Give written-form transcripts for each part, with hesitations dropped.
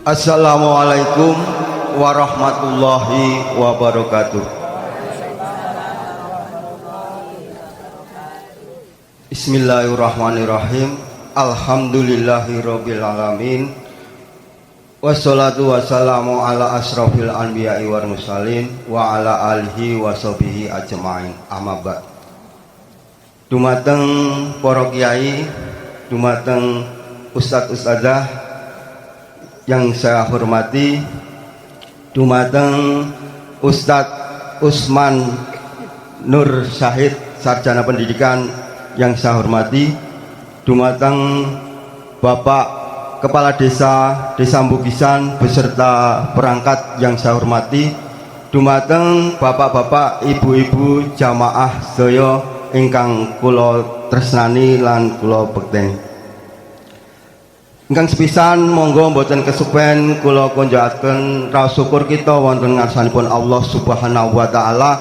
Assalamualaikum warahmatullahi wabarakatuh. Bismillahirrahmanirrahim. Alhamdulillahirabbil alamin. Wassalatu wassalamu ala asrofil anbiya'i wal mursalin wa ala alihi wa sahbihi ajma'in. Amma ba'd. Dumateng para kiai, dumateng ustadz ustadzah yang saya hormati, dumateng Ustadz Usman Nur Syahid sarjana pendidikan yang saya hormati, dumateng Bapak Kepala Desa Bugisan beserta perangkat yang saya hormati, dumateng bapak-bapak, ibu-ibu jamaah sedaya ingkang kula tresnani lan kula bekteni. Ingkang sepisan monggo mboten kesupen kula konjakaken raos syukur kita wonten ngarsanipun Allah Subhanahu wa taala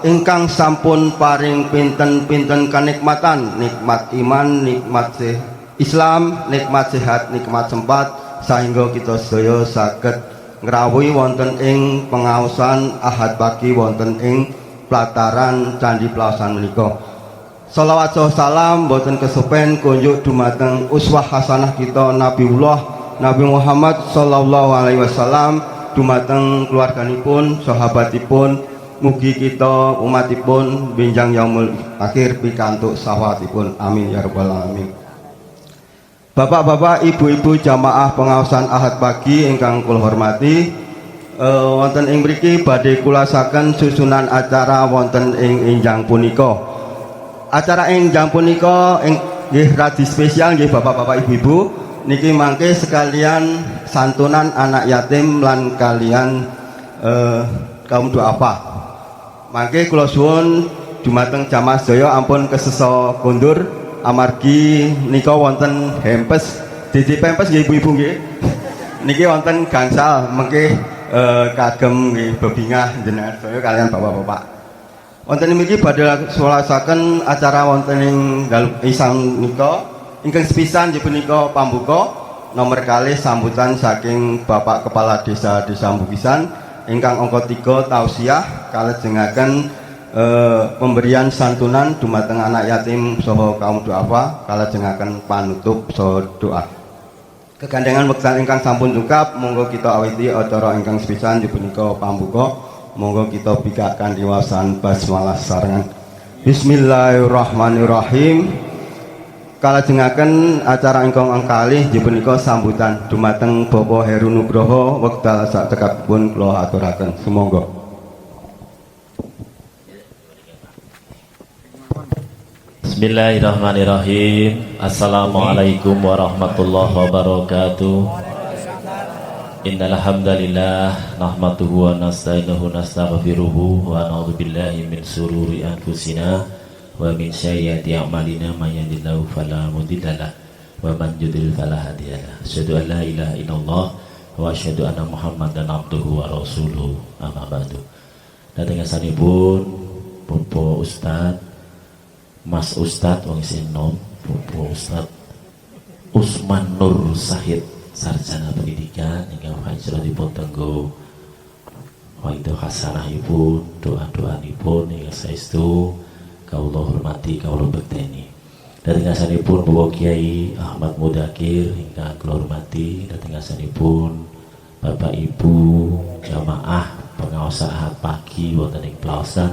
ingkang sampun paring pinten-pinten kanikmatan, nikmat iman, nikmat Islam, nikmat sehat, nikmat sempat sehingga kita sedaya saged ngrawuhi wonten ing pengaosan Ahad pagi wonten ing plataran Candi Plaosan menika. Shalawat salam boten kesupen kunjuk dumateng uswah hasanah kita Nabiullah Nabi Muhammad sallallahu alaihi wasallam, dumateng keluarganipun, sahabatipun, mugi kita umatipun benjang yaumul akhir pikantuk sawatipun. Amin ya rabbal alamin. Bapak-bapak, ibu-ibu jamaah pengaosan Ahad pagi ingkang kula hormati, wonten ing mriki badhe kulasaken susunan acara wonten ing enjang punika. Acara enjang punika nggih radi spesial nggih bapak-bapak ibu-ibu niki mangke sekalian santunan anak yatim lan kalian kaum duafa. Mangke kula suwun dumateng jamaah sedaya ampun kesesa kondur amargi nika wonten hempes didi pempes nggih ibu-ibu nggih. Niki wonten gangsal mengke kagem nggih bebingah jenengan sedaya kalian bapak-bapak. Wonten niki badhe swalasaken acara wonten ing isang nika ingkang sepisan nggih punika pambuka nomor kalih sambutan saking Bapak Kepala Desa Bugisan ingkang angka 3 tausiah kalajengaken pemberian santunan dumateng anak yatim saha kaum duafa kalajengaken panutup saha doa. Kegandengan wekdal ingkang sampun cungkap monggo kita awiti acara ingkang sepisan nggih punika pambuka. Monggo kita bikakan diwasan basmalah sarangan. Bismillahirrahmanirrahim. Kalajengaken acara ingkang kalih nggih punika sambutan dumateng Bapak Heru Nugroho wekdal sak cekapipun kula aturaken. Sumangga. Bismillahirrahmanirrahim. Assalamualaikum warahmatullahi wabarakatuh. Innal hamdalillah nahmaduhu wa nasta'inuhu nastaghfiruhu wa na'udzu billahi min shururi anfusina wa min sayyiati a'malina may yahdihillahu fala mudhillalah wa man yudhlil fala hadiyalah. Asyhadu an la ilaha illallah wa asyhadu anna Muhammadan abduhu wa rasuluhu. Amma ba'du. Dateng sanipun Bapak Ustad, Mas Ustad wong sinom, Bapak Ustad Usman Nur Syahid sarjana pendidikan ingkang hajratipun tenggo waidah hasanahipun doa-doanipun ingkang saestu kawula hormati kawula bekteni. Dhateng asanipun Bapak Kiai Ahmad Mudakir ingkang kula hormati, dhateng asanipun Bapak Ibu jamaah pengaos Ahad pagi wonten ing Plaosan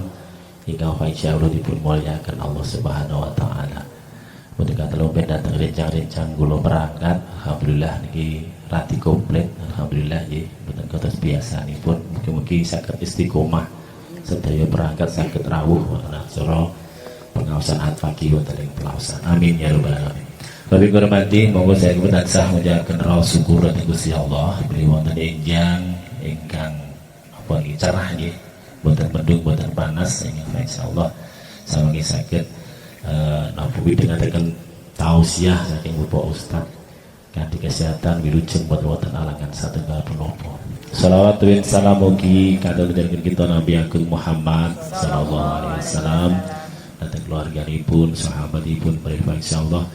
ingkang insyaallah dipun mulyaken Allah Subhanahu wa taala. Ketika telompen datang rencang-rencang kula berangkat, alhamdulillah niki rati komplit, alhamdulillah nggih mboten kados biasanipun. Mugi-mugi saged istiqomah sedaya berangkat saged rawuh wonten acara pengaosan Ahad pagi wonten ing Plaosan. Amin ya rabbal alamin. Bapak hormati, monggo saya tansah mujahaken raos syukur dhateng Gusti Allah beli wonten enjang ingkang apa nggih cerah nggih, boten mendung boten panas ingkang insyaallah sami saged nabuhi dengan tausiah saking Bapak Ustad kanthi kesehatan wilujeng buat wonten alangan satunggal punapa. Shalawat wa salam mugi kadang-kadang kita Nabi Agung Muhammad sallallahu alaihi wasallam dhateng keluarganipun, sahabatipun, insyaallah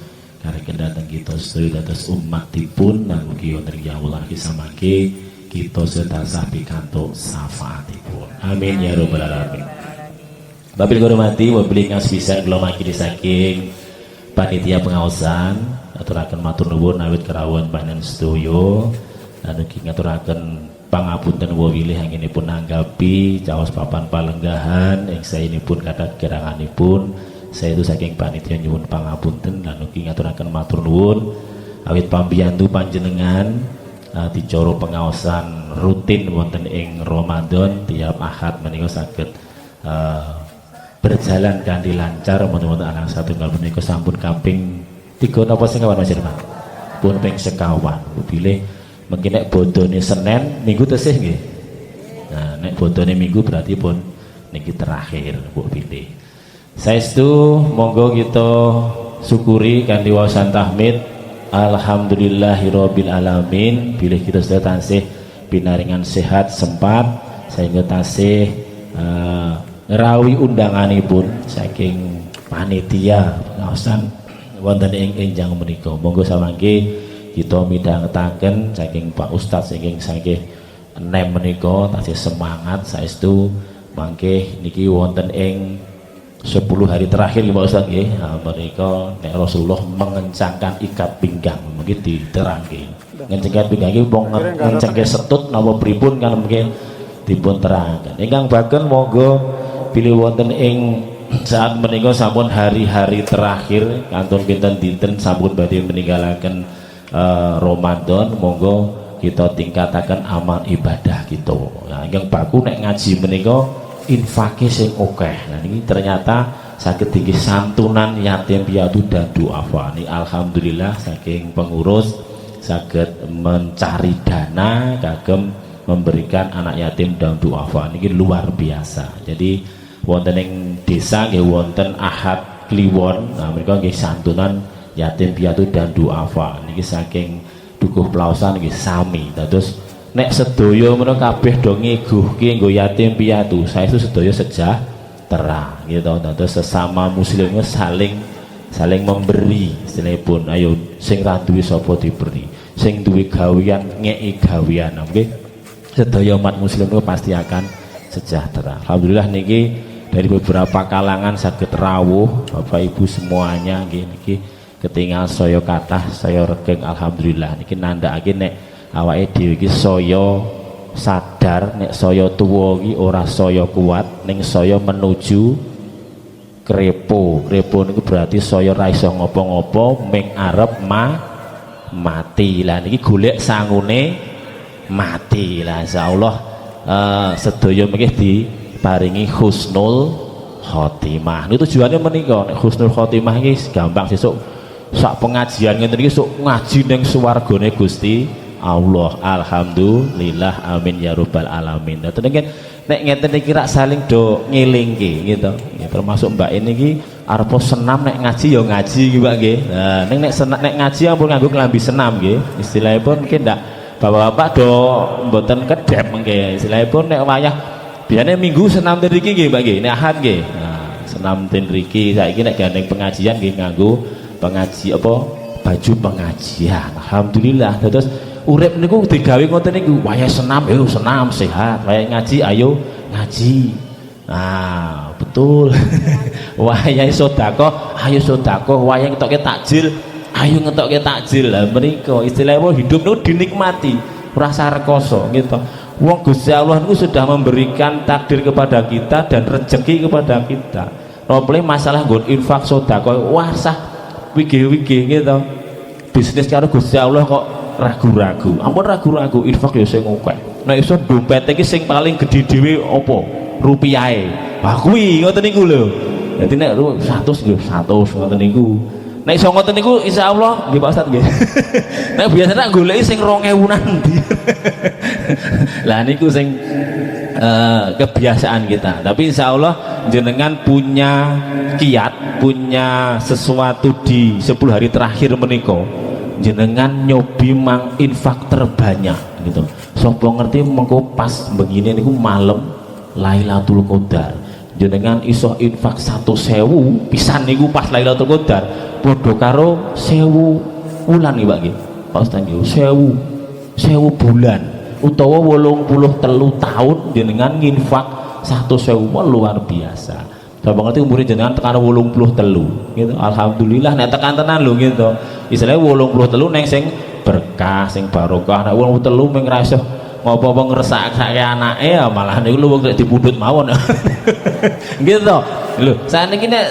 karek datang kita sedaya dados umatipun lan mugi wonten ya Allah samangke kita sedasa pikantuk syafaatipun. Amin ya rabbal alamin. Babil hormati wabil ingkang sepisan kula makili saking panitia pengaosan aturaken matur nuwun awit kerawuhan panjenengan sedaya lan ugi ngaturaken pangapunten wa wilih anggenipun nanggapi caos papan palenggahan ing saenipun kathah geranganipun saya itu saking panitia nyuwun pangapunten lan ugi ngaturaken matur nuwun awit pambiyantu panjenengan dicara pengaosan rutin wonten ing Ramadan tiap Ahad menika saged berjalan kanthi lancar menawi anak satunggal menika sampun kaping 3 napa sekawan Mas Jerman pun ping sekawan bilih mungkin nek bodone Senin Minggu tesih nggih. Nah nek bodone Minggu berarti pun niki terakhir Bu pilih. Saestu monggo kita syukuri kanthi waosan tahmid alhamdulillahirabbil alamin bilih kita sedaya tansih pinaringan sehat sempat sehingga tasih rawi undanganipun saking panitia pengaosan wonten ing enjang menika. Monggo samangke kita midhangetaken saking Pak Ustadz saking enem menika tasih semangat saestu mangke niki wonten ing 10 hari terakhir Pak Ustadz nggih. Menika nek Rasulullah mengencangkan ikat pinggang mungkin diterangke. Ngencangkan pinggang iki wong ngencangke setut napa pripun kan mungkin dipun terangkan. Ingkang baken monggo pilih wonten ing saat menika sampun hari-hari terakhir kantun kinten dinten sampun badhe meningalaken Ramadan monggo kita tingkataken amal ibadah kita. Nah, ingkang baku nek ngaji menika infake sing akeh. Nah niki ternyata saged tinggi santunan yatim piatu dan duafa. Ini alhamdulillah saking pengurus saged mencari dana kagem memberikan anak yatim dan duafa. Niki luar biasa. Jadi wonten ing desa nggih wonten Ahad Kliwon. Nah mereka nggih santunan yatim piatu dan duafa. Niki saking dukuh Plaosan nggih sami. Terus nek sedaya menika kabeh do ngeguhke nggo yatim piatu, saestu sedaya sejahtera gitu. Terus sesama muslim saling memberi istilahipun. Ayo sing ra duwe sapa diberi, sing duwe gawean ngeki gawean. Nggih sedaya umat muslim itu pasti akan sejahtera. Alhamdulillah niki dari beberapa kalangan saged rawuh Bapak Ibu semuanya nggih niki ketinggal saya kathah saya regeng alhamdulillah niki nandhakake nek awake dhewe iki saya sadar nek saya tuwa iki ora saya kuat ning saya menuju krepo niku berarti saya ra iso ngopo-ngopo ming arep mati. Lah niki golek sangune mati. Lah insyaallah sedaya mengki diparingi husnul khotimah. Niku tujuane menika nek husnul khotimah iki gampang sesuk sak pengajian ngene iki sok ngaji ning swargane Gusti Allah. Alhamdulillah amin ya rabbal alamin. Nah tengen nek ngeten iki rak saling do ngelingke gitu. Ya, termasuk Mbak ini iki arep senam nek ngaji ya ngaji iki Mbak nggih. Nah nek ngaji ampun nganggo klambi senam nggih. Istilahipun mungkin ndak bapak-bapak do mboten kedep nggih. Istilahipun nek wayah biasane minggu senam ten mriki nggih Mbak nggih. Nek Ahad nggih. Nah senam ten mriki saiki nek gandeng pengajian nggih nganggo pengaji apa baju pengajian. Alhamdulillah. Terus urip niku digawe ngoten niku wayah senam ayo senam sehat, wayah ngaji ayo ngaji. Nah betul. Wayah sedekah ayo sedekah, wayah ngetokke takjil ayo ngetokke takjil. Lah menika istilahnya hidup niku dinikmati ora rekoso gitu. Wong Gusti Allah niku sudah memberikan takdir kepada kita dan rezeki kepada kita. Roble masalah nggon infak sedekah wah sah wige-wige gitu. Bisnis karo Gusti Allah kok ragu-ragu. Ampun ragu-ragu infak ya sing akeh. Nek iso dompet iki sing paling gedhe dhewe apa? Rupiahe. Wah kuwi ngoten niku lho. Dadi nek 100 nggih 100 ngoten niku. Nek iso ngoten niku insyaallah nggih Pak Ustaz nggih. Nek biasane goleki sing 2000-an ndi. Lah niku sing kebiasaan kita. Tapi insya Allah jenengan punya kiat, punya sesuatu di 10 hari terakhir menika. Jenengan nyobi mang infak terbanyak gitu. Sopo ngerti mengko pas begini niku malam Lailatul Qadar. jenengan iso infak 1.000 pisan niku pas Lailatul Qadar padha karo 1.000 wulan nih Pak nggih. Pak Ustaz nggih 1.000 bulan utawa 83 tahun jenengan nginfak 1.000 luar biasa. Saya ngerti umurnya jenengan tekan 83 gitu. Alhamdulillah nek tekan tenan lho gitu. Istilahnya 83 neng sing berkah sing barokah. Nek 83 mung ra iso ngopo-opo ngresake anake ya malah niku lu wong dipundhut mawon. Gitu. Lho, sakniki nek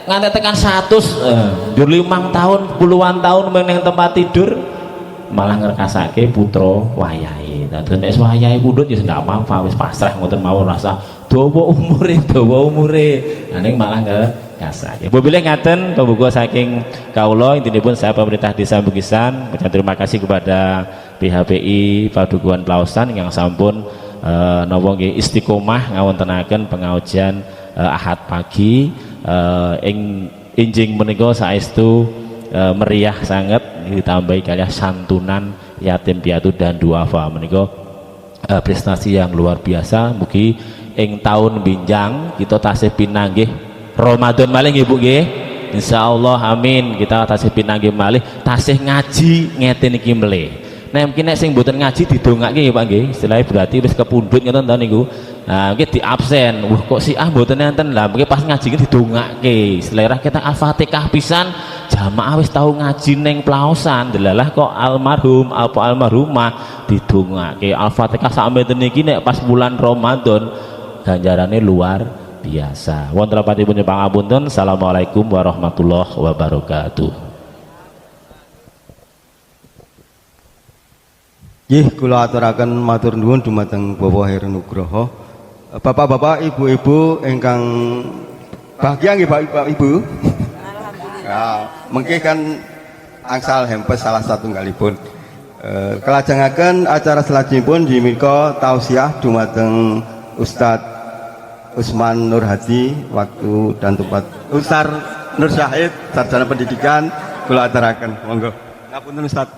nganti tekan 100 njur 5 tahun, puluhan tahun ning tempat tidur malah ngrekasake putra wayahe. Dadi nek wayahe pundhut ya ndak apa-apa wis pasrah ngoten mawon rasa dawa umure. Ning malah ngrekasake. Apabila ngaten pembuka saking kawula intinipun saya pemerintah Desa Bukisan terima kasih kepada PHPI Padukuhan Pelausan yang sampun napa nggih istiqomah ngawontenaken pengajian Ahad pagi ing injing menika saestu meriah sangat ditambahi kalih santunan yatim piatu dan duafa menika prestasi yang luar biasa. Mugi ing tahun binjang kita tasih pinanggih Ramadan malih nggih Bu nggih. Insyaallah amin. Kita tasih pinanggih malih tasih ngaji ngeten iki melih. Nek mungkin nek sing mboten ngaji didongake nggih Pak nggih. Istilahnya berarti wis kepundhut ngoten ta niku. Nah, iki di absen. Wah kok si mboten enten lah. Mungkin pas ngaji ki didongake. Istilahnya kita Al-Fatihah pisan jamaah wis tau ngaji ning Pelausan. Delalah kok almarhum apa almarhumah didongake. Al-Fatihah sampe niki nek pas bulan Ramadan ganjarane luar biasa. Wonten rapatipun pangapunten. Assalamualaikum warahmatullahi wabarakatuh. Nggih kula aturaken matur nuwun dumateng Bapak Heru Nugroho. Bapak-bapak, ibu-ibu ingkang bahagia nggih Bapak Ibu. Ya, mengki kan angsal hempes salah satunggalipun. Kelajengaken acara selajengipun dimika tausiah dumateng Ustadz Usman Nur Hadi waktu dan tempat Ustaz Nur Syahid sarjana pendidikan kula aturaken monggo ngapunten Ustaz.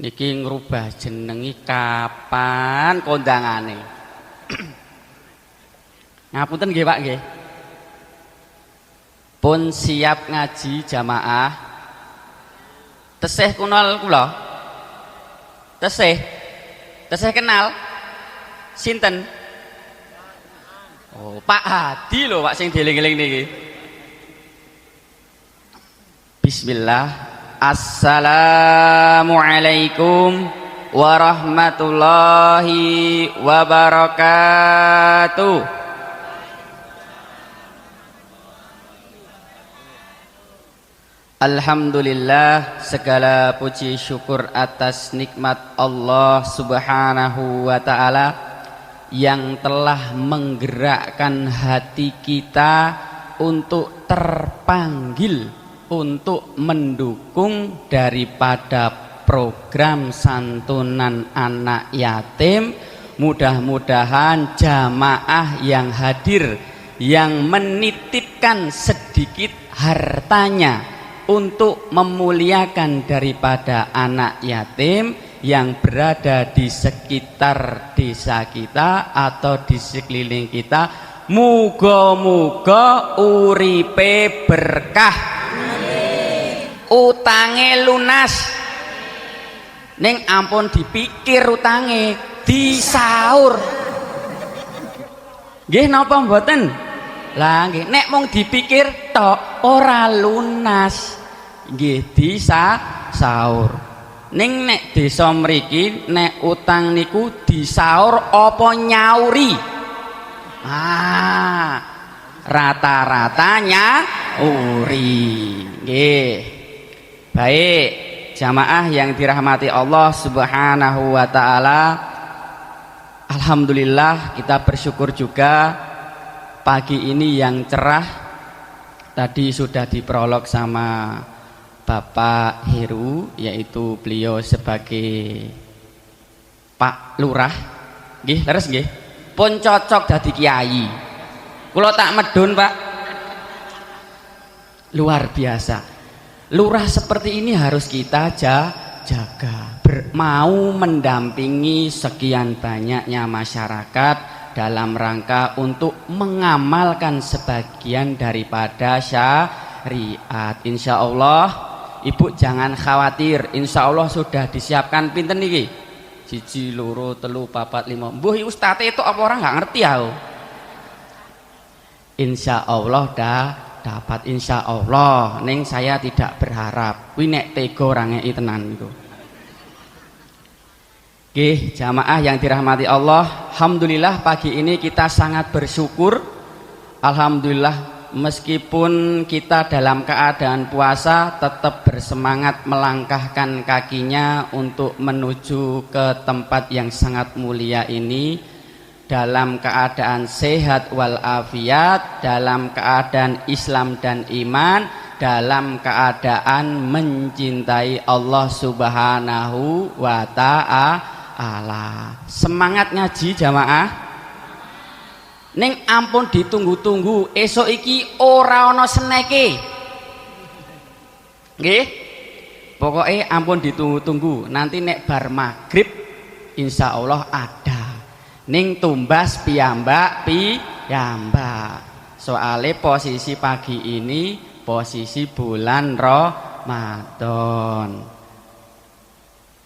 Niki ngrubah jenengi kapan kondangane? Ngapunten nggih Pak nggih. Pun siap ngaji jamaah. Tesih kunal kula. Tesih kenal sinten? Oh, Pak Hadi lho Pak sing dieling-eling niki. Bismillah. Assalamualaikum warahmatullahi wabarakatuh. Alhamdulillah, segala puji syukur atas nikmat Allah Subhanahu wa ta'ala yang telah menggerakkan hati kita untuk terpanggil untuk mendukung daripada program santunan anak yatim. Mudah-mudahan jamaah yang hadir yang menitipkan sedikit hartanya untuk memuliakan daripada anak yatim yang berada di sekitar desa kita atau di sekeliling kita, muga-muga uripe berkah, utange lunas. Ning ampun dipikir utange disaur. Nggih napa mboten? Lah nggih nek mung dipikir tok ora lunas. Nggih disaur. Ning nek desa mriki nek utang niku disaur apa nyauri? Rata-ratanya uri. Nggih. Baik, jamaah yang dirahmati Allah Subhanahu wa ta'ala, alhamdulillah kita bersyukur juga pagi ini yang cerah. Tadi sudah diprolog sama Bapak Heru, yaitu beliau sebagai Pak Lurah. Nggih, leres nggih. Pun cocok dadi kiai. Kula tak medun, Pak. Luar biasa. Lurah seperti ini harus kita jaga, mau mendampingi sekian banyaknya masyarakat dalam rangka untuk mengamalkan sebagian daripada syariat. Insya Allah ibu jangan khawatir, insya Allah sudah disiapkan pinten niki 1, 2, 3, 4, 5. Mbuh ustadz itu apa orang nggak ngerti ya? Insya Allah dah dapat, insya Allah. Neng saya tidak berharap. Kuwi nek tega ora ngeki tenan iku. Nggih, jamaah yang dirahmati Allah, alhamdulillah pagi ini kita sangat bersyukur. Alhamdulillah meskipun kita dalam keadaan puasa tetap bersemangat melangkahkan kakinya untuk menuju ke tempat yang sangat mulia ini dalam keadaan sehat walafiat, dalam keadaan Islam dan iman, dalam keadaan mencintai Allah Subhanahu wa ta'ala. Semangat ngaji jamaah. Ning ampun ditunggu-tunggu, esok iki ora ana seneke. Nggih. Pokoke ampun ditunggu-tunggu. Nanti nek bar maghrib insyaallah ada. Ning tumbas piyambak. Soale posisi pagi ini posisi bulan Ramadan.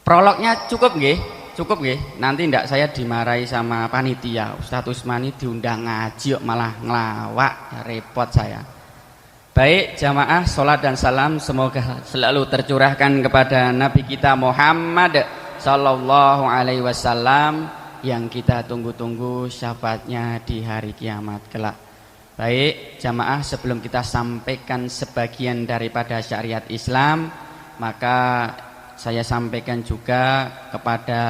Prolognya cukup nggih? Cukup nggih? Nanti ndak saya dimarahi sama panitia. Ustadz Usmani diundang ngaji kok malah ngelawak, repot saya. Baik jamaah, salat dan salam semoga selalu tercurahkan kepada Nabi kita Muhammad sallallahu alaihi wasallam yang kita tunggu-tunggu syafaatnya di hari kiamat kelak. Baik jamaah, sebelum kita sampaikan sebagian daripada syariat Islam, maka saya sampaikan juga kepada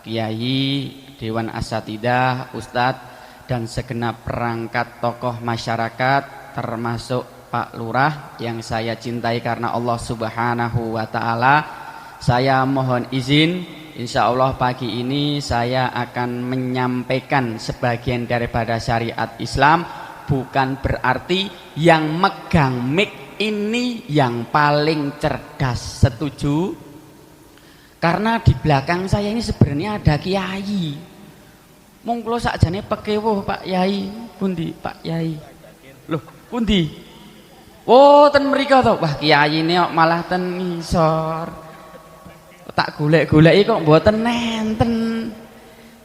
kiai, dewan asatidah, ustadz dan segenap perangkat tokoh masyarakat termasuk Pak Lurah yang saya cintai karena Allah Subhanahu wa ta'ala. Saya mohon izin, insya Allah pagi ini saya akan menyampaikan sebagian daripada syariat Islam. Bukan berarti yang megang mic ini yang paling cerdas, setuju? Karena di belakang saya ini sebenarnya ada kiai. Mung kula sakjane pekewuh Pak Yai. Pundi Pak Yai? Loh, pundi? Oh, ten mriko to. Wah, kiai ini kok malah ten ngisor. Tak golek-goleki kok mboten nenten.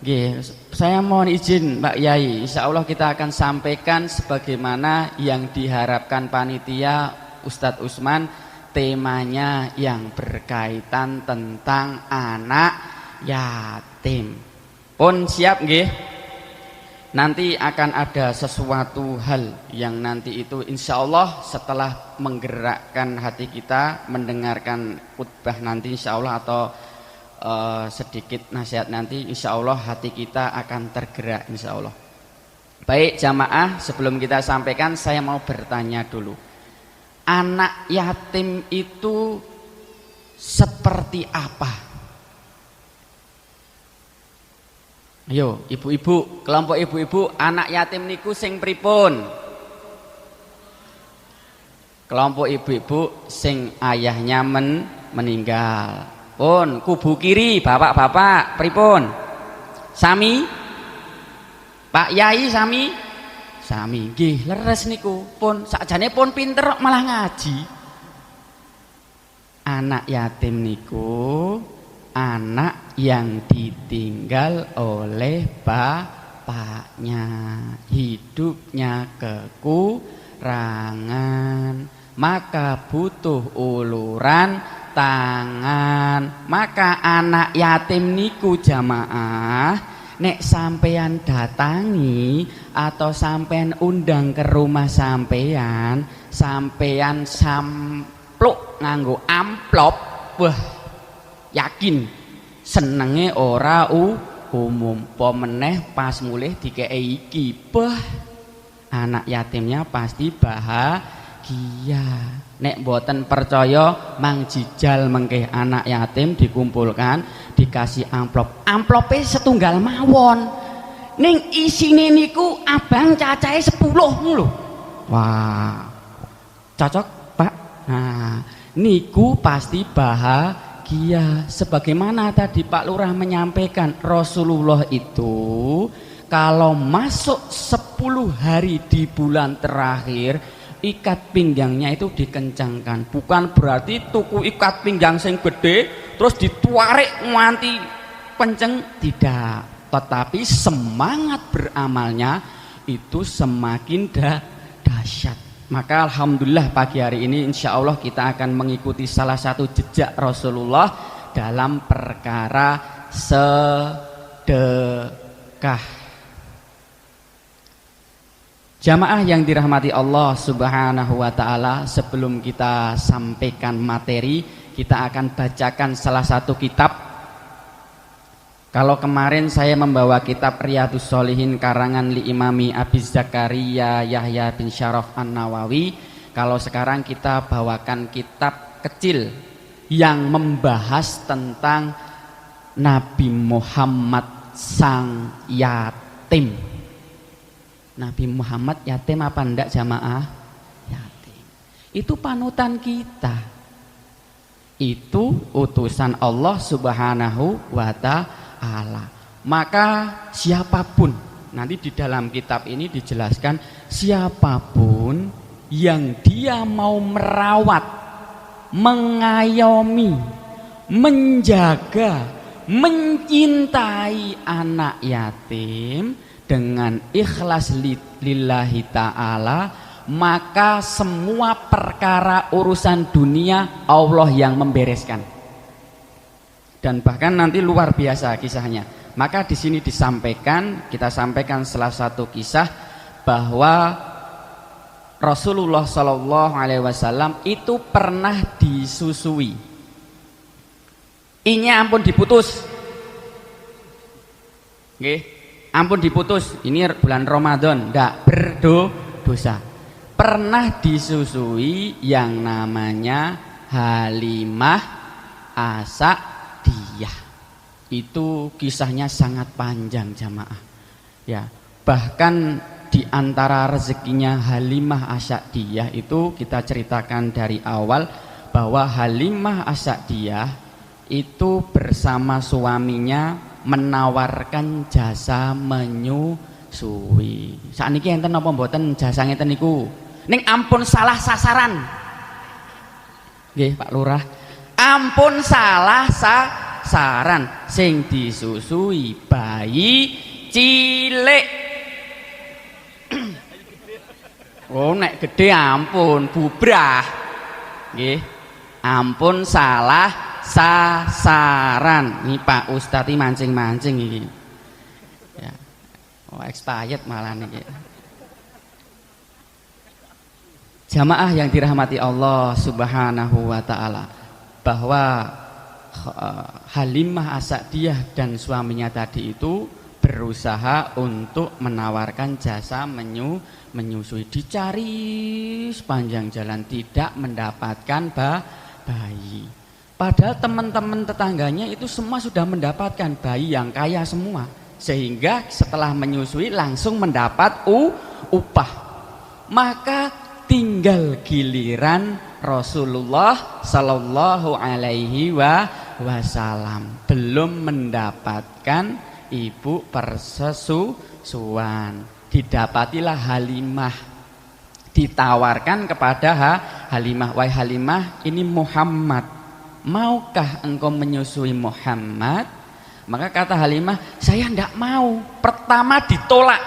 Nggih, saya mohon izin Pak Yai, insyaallah kita akan sampaikan sebagaimana yang diharapkan panitia Ustadz Usman, temanya yang berkaitan tentang anak yatim. Pun siap nggih? Nanti akan ada sesuatu hal yang nanti itu insya Allah setelah menggerakkan hati kita mendengarkan khutbah nanti insya Allah atau sedikit nasihat nanti insya Allah hati kita akan tergerak insya Allah. Baik jamaah, sebelum kita sampaikan saya mau bertanya dulu, anak yatim itu seperti apa? Ayo ibu-ibu, kelompok ibu-ibu, anak yatim niku sing pripun? Kelompok ibu-ibu sing ayahnya meninggal. Pun kubu kiri bapak-bapak pripun? Sami? Pak Yai sami? Sami. Nggih, leres niku. Pun sakjane pun pinter kok malah ngaji. Anak yatim niku anak yang ditinggal oleh bapaknya, hidupnya kekurangan, maka butuh uluran tangan. Maka anak yatim niku jamaah, nek sampean datangi atau sampean undang ke rumah sampean, sampean sampluk nganggo amplop, wah yakin senenge ora umum. Pemeneh pas mulih dikei iki, bah anak yatimnya pasti bahagia. Nek mboten percaya mang jijal mengke anak yatim dikumpulkan dikasih amplop. Amplope setunggal mawon. Ning isine niku abang cacahe 10 lho. Wah. Cocok, Pak? Nah, niku pasti bahagia. bahagia. Sebagaimana tadi Pak Lurah menyampaikan, Rasulullah itu kalau masuk 10 hari di bulan terakhir, ikat pinggangnya itu dikencangkan. Bukan berarti tuku ikat pinggang sing gede terus dituarik nganti kenceng, tidak. Tetapi semangat beramalnya itu semakin dahsyat. Maka alhamdulillah pagi hari ini insya Allah kita akan mengikuti salah satu jejak Rasulullah dalam perkara sedekah. Jamaah yang dirahmati Allah Subhanahu wa taala, sebelum kita sampaikan materi, kita akan bacakan salah satu kitab. Kalau kemarin saya membawa kitab Riyadhus Shalihin karangan li Imami Abi Zakaria Yahya bin Syaraf An-Nawawi, kalau sekarang kita bawakan kitab kecil yang membahas tentang Nabi Muhammad sang yatim. Nabi Muhammad yatim apa enggak jamaah? Yatim. Itu panutan kita. Itu utusan Allah Subhanahu wa ta'ala. Maka siapapun, nanti di dalam kitab ini dijelaskan, siapapun yang dia mau merawat, mengayomi, menjaga, mencintai anak yatim dengan ikhlas lillahi ta'ala, maka semua perkara urusan dunia Allah yang membereskan. Dan bahkan nanti luar biasa kisahnya. Maka di sini disampaikan, kita sampaikan salah satu kisah bahwa Rasulullah Shallallahu Alaihi Wasallam itu pernah disusui. Ini ampun diputus. Nggih. Ampun diputus, ini bulan Ramadan, ndak berdosa. Pernah disusui yang namanya Halimah As-Sa'diyah. Itu kisahnya sangat panjang jamaah. Ya, bahkan di antara rezekinya Halimah As-Sa'diyah itu kita ceritakan dari awal bahwa Halimah As-Sa'diyah itu bersama suaminya menawarkan jasa menyusui. Sakniki enten napa mboten jasa ngeten niku? Ning ampun salah sasaran. Nggih, Pak Lurah. Ampun salah sasaran, sing disusui bayi cilik. Oh, nek gede ampun bubrah. Nggih. Ampun salah sasaran. Ini Pak Ustadz mancing-mancing ini. Ya. Oh, expired malah nih. Jamaah yang dirahmati Allah Subhanahu wa taala, bahwa Halimah As-Sa'diyah dan suaminya tadi itu berusaha untuk menawarkan jasa menyusui. Dicari sepanjang jalan tidak mendapatkan bayi. Padahal teman-teman tetangganya itu semua sudah mendapatkan bayi yang kaya semua, sehingga setelah menyusui langsung mendapat upah. Maka tinggal giliran Rasulullah Sallallahu Alaihi Wasallam belum mendapatkan ibu persesusuan. Didapatilah Halimah, ditawarkan kepada Halimah, wahai Halimah, ini Muhammad, maukah engkau menyusui Muhammad? Maka kata Halimah, saya tidak mau. Pertama ditolak.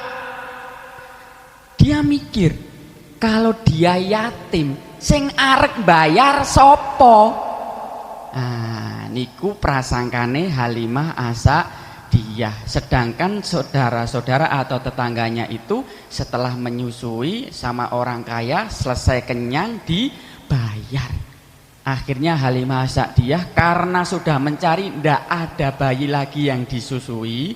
Dia mikir, kalau dia yatim, sing arek bayar sopo? Ah, niku prasangkane Halimah As-Sa'diyah. Sedangkan saudara-saudara atau tetangganya itu setelah menyusui sama orang kaya, selesai kenyang dibayar. Akhirnya Halimah As-Sa'diyah karena sudah mencari tidak ada bayi lagi yang disusui,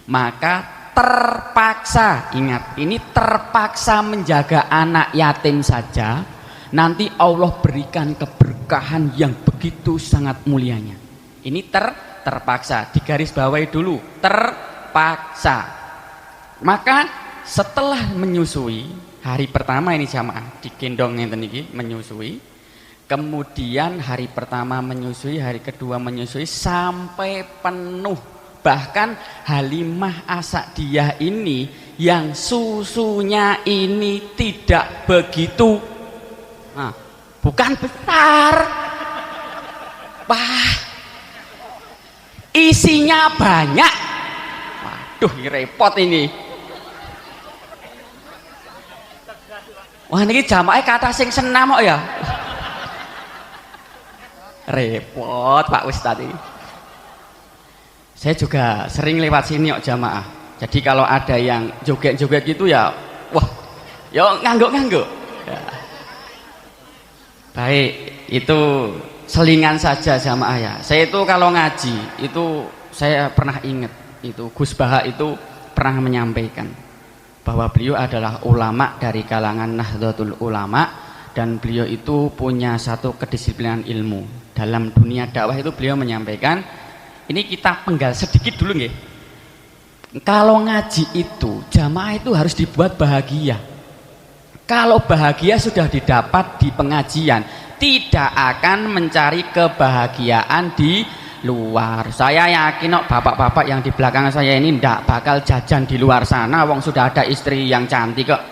maka terpaksa, ingat ini terpaksa menjaga anak yatim saja. Nanti Allah berikan keberkahan yang begitu sangat mulianya. Ini terpaksa, digarisbawahi dulu, terpaksa. Maka setelah menyusui hari pertama ini jamaah digendong ngenten iki menyusui. Kemudian hari pertama menyusui, hari kedua menyusui sampai penuh. Bahkan Halimah As-Sa'diyah ini yang susunya ini tidak begitu, nah, bukan besar, wah, isinya banyak. Waduh, repot ini. Wah, ini jamaah kata sing senam kok ya. Repot Pak Ustadz ini. Saya juga sering lewat sini kok jamaah. Jadi kalau ada yang joget-joget gitu ya, wah, ya ngangguk-ngangguk. Ya. Baik, itu selingan saja jamaah ya. Saya itu kalau ngaji itu saya pernah ingat itu Gus Baha itu pernah menyampaikan bahwa beliau adalah ulama dari kalangan Nahdlatul Ulama dan beliau itu punya satu kedisiplinan ilmu. Dalam dunia dakwah itu beliau menyampaikan, ini kita penggal sedikit dulu nggih. Kalau ngaji itu jamaah itu harus dibuat bahagia. Kalau bahagia sudah didapat di pengajian, tidak akan mencari kebahagiaan di luar. Saya yakin kok bapak-bapak yang di belakang saya ini ndak bakal jajan di luar sana, wong sudah ada istri yang cantik kok.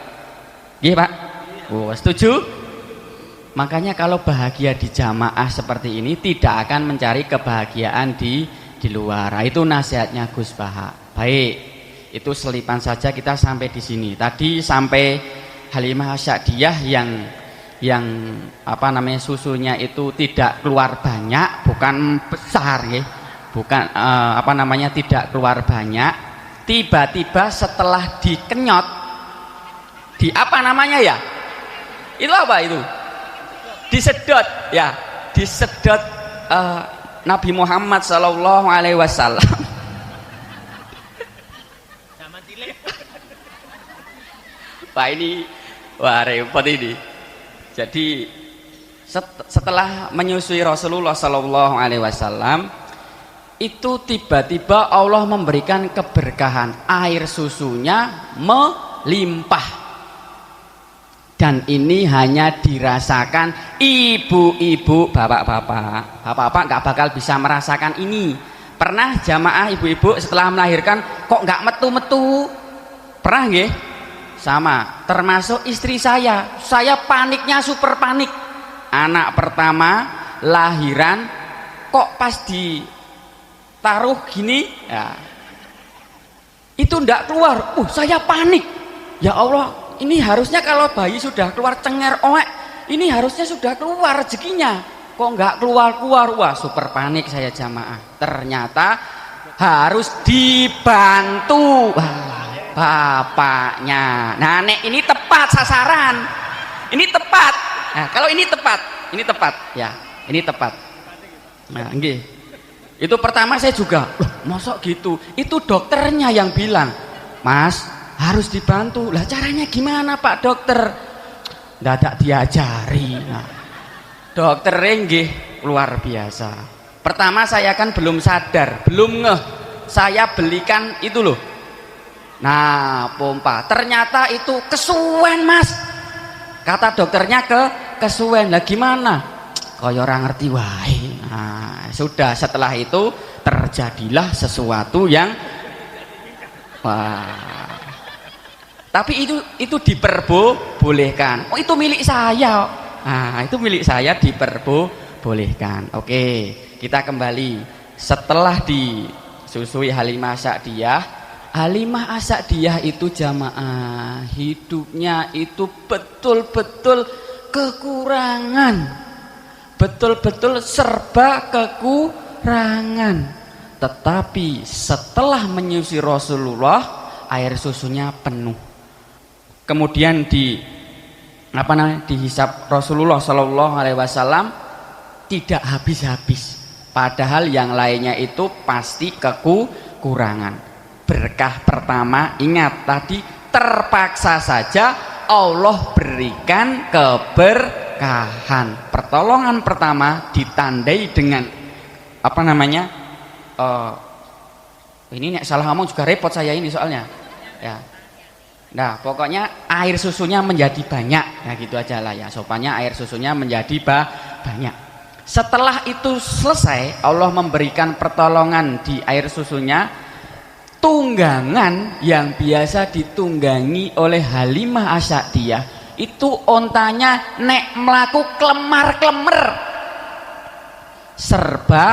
Nggih, Pak? Oh, setuju? Makanya kalau bahagia di jamaah seperti ini tidak akan mencari kebahagiaan di luar. Nah, itu nasihatnya Gus Baha. Baik, itu selipan saja kita sampai di sini. Tadi sampai Halimah As-Sa'diyah yang apa namanya susunya itu tidak keluar banyak, bukan besar ya. Bukan apa namanya tidak keluar banyak. Tiba-tiba setelah dikenyot di apa namanya ya? Itu apa itu? Disedot ya, disedot Nabi Muhammad Sallallahu Alaihi Wasallam. Pak ini, wah repot ini. Jadi setelah menyusui Rasulullah Sallallahu Alaihi Wasallam, itu tiba-tiba Allah memberikan keberkahan, air susunya melimpah. Dan ini hanya dirasakan ibu-ibu, bapak-bapak. Bapak-bapak nggak bakal bisa merasakan ini. Pernah jamaah ibu-ibu setelah melahirkan kok nggak metu-metu? Pernah nggih? Sama. Termasuk istri saya. Saya paniknya super panik. Anak pertama lahiran kok pas ditaruh gini, ya, itu ndak keluar. Saya panik. Ya Allah. Ini harusnya kalau bayi sudah keluar cenger oek, ini harusnya sudah keluar rezekinya. Kok nggak keluar-keluar? Wah, super panik saya jamaah. Ternyata harus dibantu. Wah, bapaknya. Nah, nek ini tepat sasaran. Ini tepat. Nah, kalau ini tepat ya. Ini tepat. Nah, nggih. Itu pertama saya juga, loh, mosok gitu. Itu dokternya yang bilang, "Mas, harus dibantu." Lah caranya gimana Pak Dokter? Dadak diajari. Nah, dokter nggih luar biasa. Pertama saya kan belum sadar, belum ngeh. Saya belikan itu loh. Nah, pompa. Ternyata itu kesuwen, Mas. Kata dokternya kesuwen. Lah gimana? Kaya orang ngerti wae. Nah, sudah setelah itu terjadilah sesuatu yang wah. Tapi itu diperbolehkan. Oh, itu milik saya. Nah, itu milik saya diperbolehkan. Oke, kita kembali. Setelah disusui Halimah As-Sa'diyah, Halimah As-Sa'diyah itu jamaah hidupnya itu betul-betul kekurangan. Betul-betul serba kekurangan. Tetapi setelah menyusui Rasulullah, air susunya penuh. Kemudian dihisap Rasulullah Shallallahu Alaihi Wasallam tidak habis-habis. Padahal yang lainnya itu pasti kekurangan. Berkah pertama, ingat tadi terpaksa saja Allah berikan keberkahan. Pertolongan pertama ditandai dengan apa namanya? Ini nek salah ngomong juga repot saya ini soalnya. Ya. Nah, pokoknya air susunya menjadi banyak. Ya gitu aja lah ya. Sopannya air susunya menjadi banyak. Setelah itu selesai, Allah memberikan pertolongan di air susunya. Tunggangan yang biasa ditunggangi oleh Halimah Asyadiyah itu ontanya nek melaku klemar-klemer, serba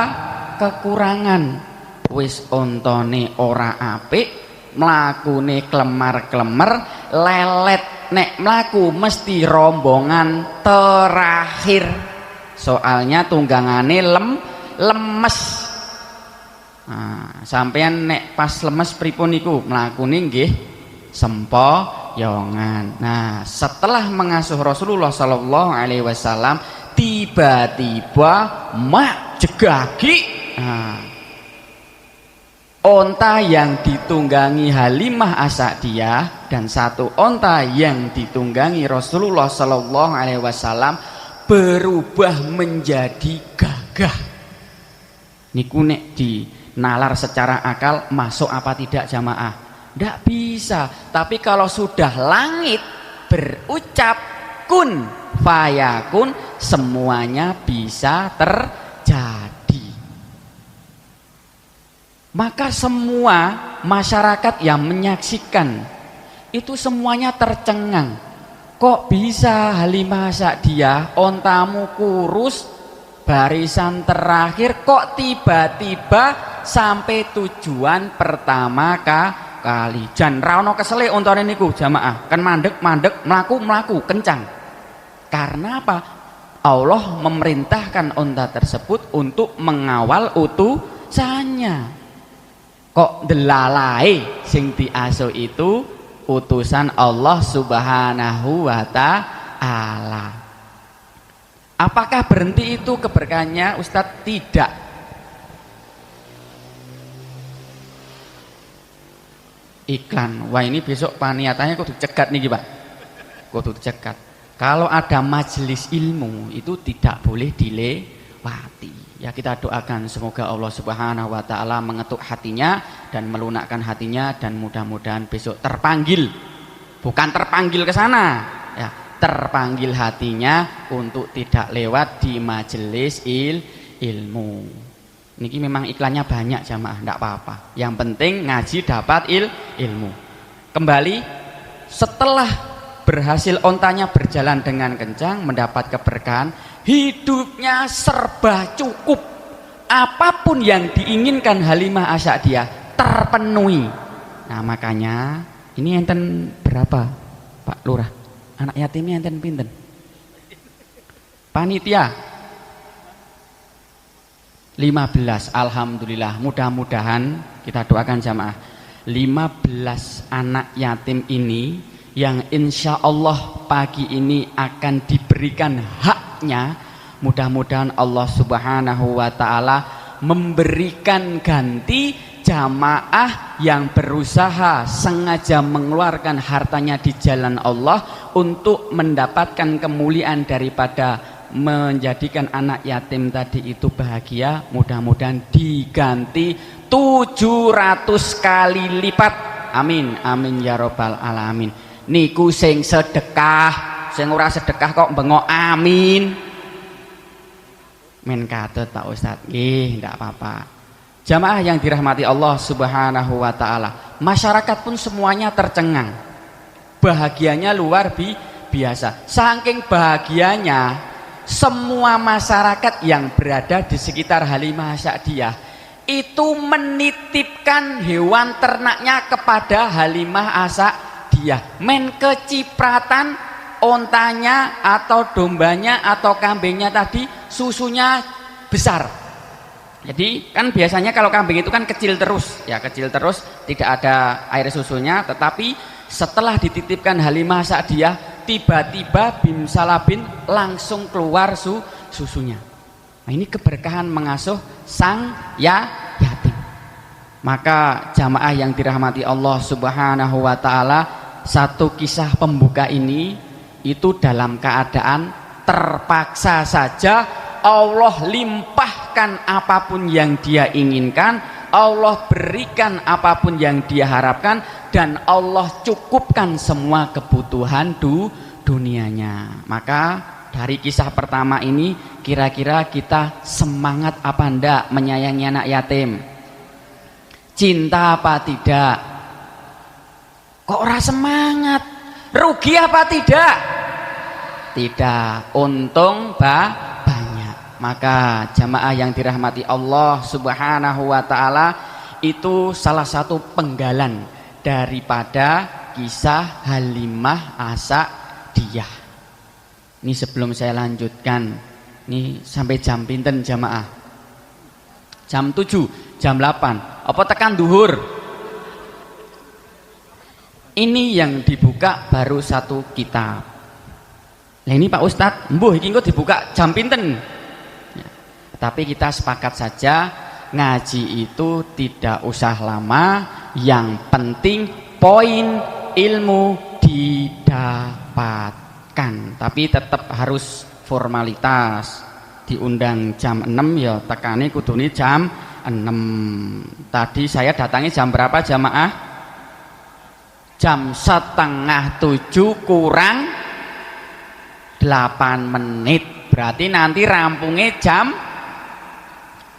kekurangan. Wis ontone ora apik, mlakune klemar-klemer, lelet. Nek mlaku mesti rombongan terakhir. Soalnya tunggangane lemes. Nah, sampean nek pas lemes pripun niku mlakune nggih sempoyongan. Nah, setelah mengasuh Rasulullah sallallahu alaihi wasallam, tiba-tiba mak jegagi. Nah, onta yang ditunggangi Halimah Asyadiyah dan satu onta yang ditunggangi Rasulullah sallallahu alaihi wasallam berubah menjadi gagah. Niku nek di nalar secara akal masuk apa tidak jamaah? Tidak bisa. Tapi kalau sudah langit berucap kun fayakun, semuanya bisa terjadi. Maka semua masyarakat yang menyaksikan itu semuanya tercengang. Kok bisa Halimah Asyadiyah ontamu kurus barisan terakhir, kok tiba-tiba sampai tujuan pertama kali. Jan ra ono kesele ontane niku jamaah, kan mandek mlaku kencang. Karena apa? Allah memerintahkan onta tersebut untuk mengawal utusannya. Kok delalae sing diasuh itu utusan Allah Subhanahu wa ta'ala. Apakah berhenti itu keberkahannya Ustadz? Tidak. Iklan. Wah, ini besok paniatannya kudu cegat nih Pak. Kudu cegat. Kalau ada majelis ilmu itu tidak boleh dilewati. Ya, kita doakan semoga Allah Subhanahu wa ta'ala mengetuk hatinya dan melunakkan hatinya, dan mudah-mudahan besok terpanggil. Bukan terpanggil ke sana, ya, terpanggil hatinya untuk tidak lewat di majelis ilmu. Niki memang iklannya banyak jamaah, enggak apa-apa. Yang penting ngaji dapat ilmu. Kembali, setelah berhasil ontanya berjalan dengan kencang, mendapat keberkahan, hidupnya serba cukup. Apapun yang diinginkan Halimah Asyadiyah terpenuhi. Nah, makanya ini enten berapa Pak Lurah? Anak yatimnya enten pinten? Panitia 15. Alhamdulillah, mudah-mudahan kita doakan jamaah 15 anak yatim ini yang insya Allah pagi ini akan diberikan haknya. Mudah-mudahan Allah Subhanahu wa ta'ala memberikan ganti jamaah yang berusaha sengaja mengeluarkan hartanya di jalan Allah untuk mendapatkan kemuliaan daripada menjadikan anak yatim tadi itu bahagia. Mudah-mudahan diganti 700 kali lipat. Amin, amin ya robbal alamin. Niku sing sedekah, sing ora sedekah kok bengok amin. Men katut Pak Ustadz. Nggih, ndak apa-apa. Jamaah yang dirahmati Allah Subhanahu wa ta'ala, masyarakat pun semuanya tercengang. Bahagianya luar biasa. Saking bahagianya, semua masyarakat yang berada di sekitar Halimah Asyadiyah itu menitipkan hewan ternaknya kepada Halimah Asyadiyah. Men kecipratan ontanya atau dombanya atau kambingnya tadi susunya besar. Jadi kan biasanya kalau kambing itu kan kecil terus, ya kecil terus, tidak ada air susunya. Tetapi setelah dititipkan Halimah Asyadiyah, tiba-tiba bim salabin langsung keluar susunya. Nah, ini keberkahan mengasuh sang yatim. Maka jamaah yang dirahmati Allah Subhanahu wa ta'ala, satu kisah pembuka ini itu dalam keadaan terpaksa saja Allah limpahkan apapun yang dia inginkan, Allah berikan apapun yang dia harapkan, dan Allah cukupkan semua kebutuhan dunianya. Maka dari kisah pertama ini kira-kira kita semangat apa ndak menyayangi anak yatim? Cinta apa tidak? Kok ora semangat? Rugi apa tidak? Tidak, untung banyak. Maka jamaah yang dirahmati Allah Subhanahu wa taala, itu salah satu penggalan daripada kisah Halimah As-Sa'diyah. Ini sebelum saya lanjutkan, ini sampai jam pinten jamaah? Jam 7, jam 8. Apa tekan duhur? Ini yang dibuka baru satu kitab. Nah ini Pak Ustadz, mbuh iki engko dibuka jam pinten? Ya, tapi kita sepakat saja ngaji itu tidak usah lama, yang penting poin ilmu didapatkan. Tapi tetap harus formalitas. Diundang jam 6 ya tekane kudune jam 6. Tadi saya datangi jam berapa jamaah? Jam 6:30 kurang 8 menit. Berarti nanti rampungnya jam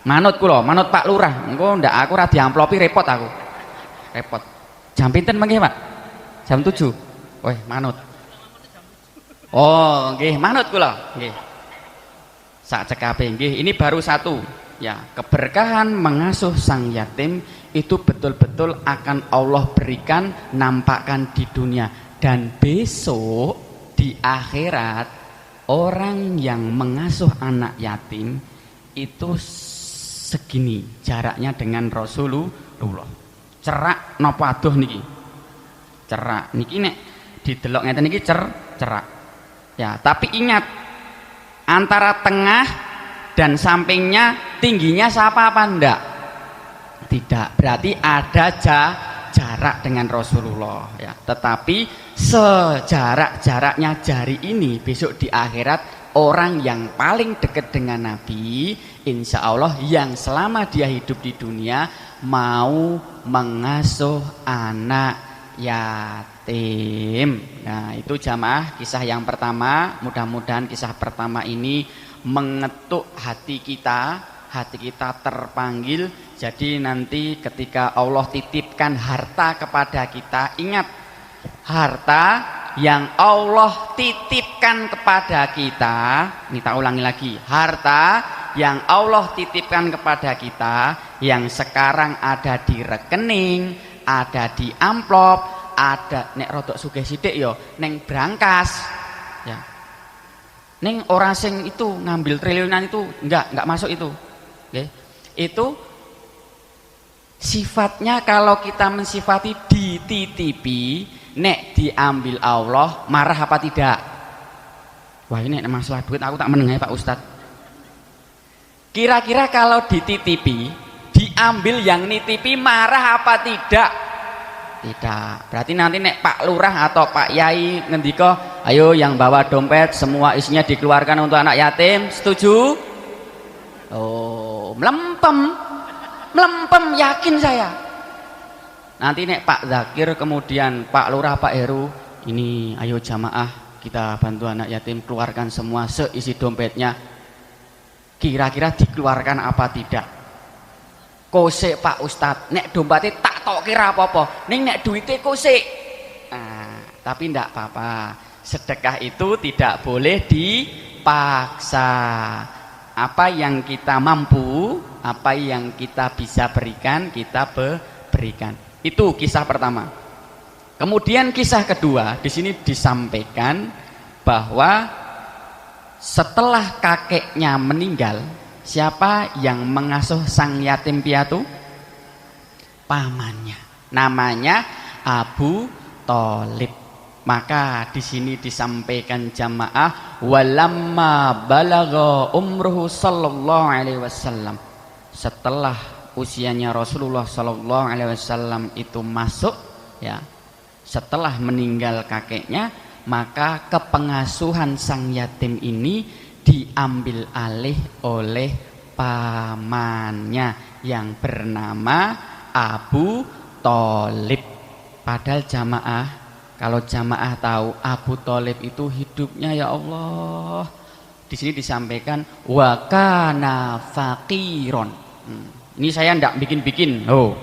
manut kula, manut Pak Lurah. Engko ndak aku ora diamplopi repot aku. Repot. Jam pinten mangke, Pak? Jam 7. Weh, manut. Oh, nggih, manut kula. Nggih. Sak cekape nggih, ini baru satu. Ya, keberkahan mengasuh sang yatim itu betul-betul akan Allah berikan, nampakkan di dunia, dan besok di akhirat orang yang mengasuh anak yatim itu segini jaraknya dengan Rasulullah. Cerak napa adoh niki? Cerak niki nek didelok ngeten niki cerak. Ya, tapi ingat antara tengah dan sampingnya tingginya siapa apa enggak? Tidak, berarti ada jarak dengan Rasulullah ya. Tetapi sejarak-jaraknya jari ini besok di akhirat orang yang paling dekat dengan Nabi, insya Allah yang selama dia hidup di dunia mau mengasuh anak yatim. Nah itu jamaah kisah yang pertama. Mudah-mudahan kisah pertama ini mengetuk hati kita terpanggil. Jadi nanti ketika Allah titipkan harta kepada kita, ingat harta yang Allah titipkan kepada kita, ini tak ulangi lagi, harta yang Allah titipkan kepada kita yang sekarang ada di rekening, ada di amplop, ada nek rodok sugih sithik ya neng brankas ya. Neng orang sing itu ngambil triliunan itu enggak masuk itu. Okay. Itu sifatnya kalau kita mensifati dititipi, nek diambil Allah marah apa tidak? Wah ini masalah duit aku tak meneng ya Pak Ustadz. Kira-kira kalau dititipi, diambil yang nitipi marah apa tidak? Tidak. Berarti nanti nek Pak Lurah atau Pak Yai ngendika, ayo yang bawa dompet semua isinya dikeluarkan untuk anak yatim, setuju? Oh, melempem yakin saya. Nanti nek Pak Zakir kemudian Pak Lurah, Pak Heru, ini ayo jamaah kita bantu anak yatim keluarkan semua seisi dompetnya. Kira-kira dikeluarkan apa tidak? Kosek Pak Ustadz, nek dompetnya tak tok kira apa-apa, nek duitnya kosek. Nah, tapi ndak apa-apa. Sedekah itu tidak boleh dipaksa. Apa yang kita mampu, apa yang kita bisa berikan, kita berikan. Itu kisah pertama. Kemudian kisah kedua, di sini disampaikan bahwa setelah kakeknya meninggal, siapa yang mengasuh sang yatim piatu? Pamannya. Namanya Abu Thalib. Maka di sini disampaikan jamaah, walamma balagha umruhu sallallahu alaihi wasallam. Setelah usianya Rasulullah sallallahu alaihi wasallam itu masuk ya, setelah meninggal kakeknya, maka kepengasuhan sang yatim ini diambil alih oleh pamannya yang bernama Abu Thalib. Padahal jamaah, kalau jamaah tahu Abu Thalib itu hidupnya ya Allah Di sini disampaikan wa kana faqiron. Ini saya ndak bikin-bikin. Oh.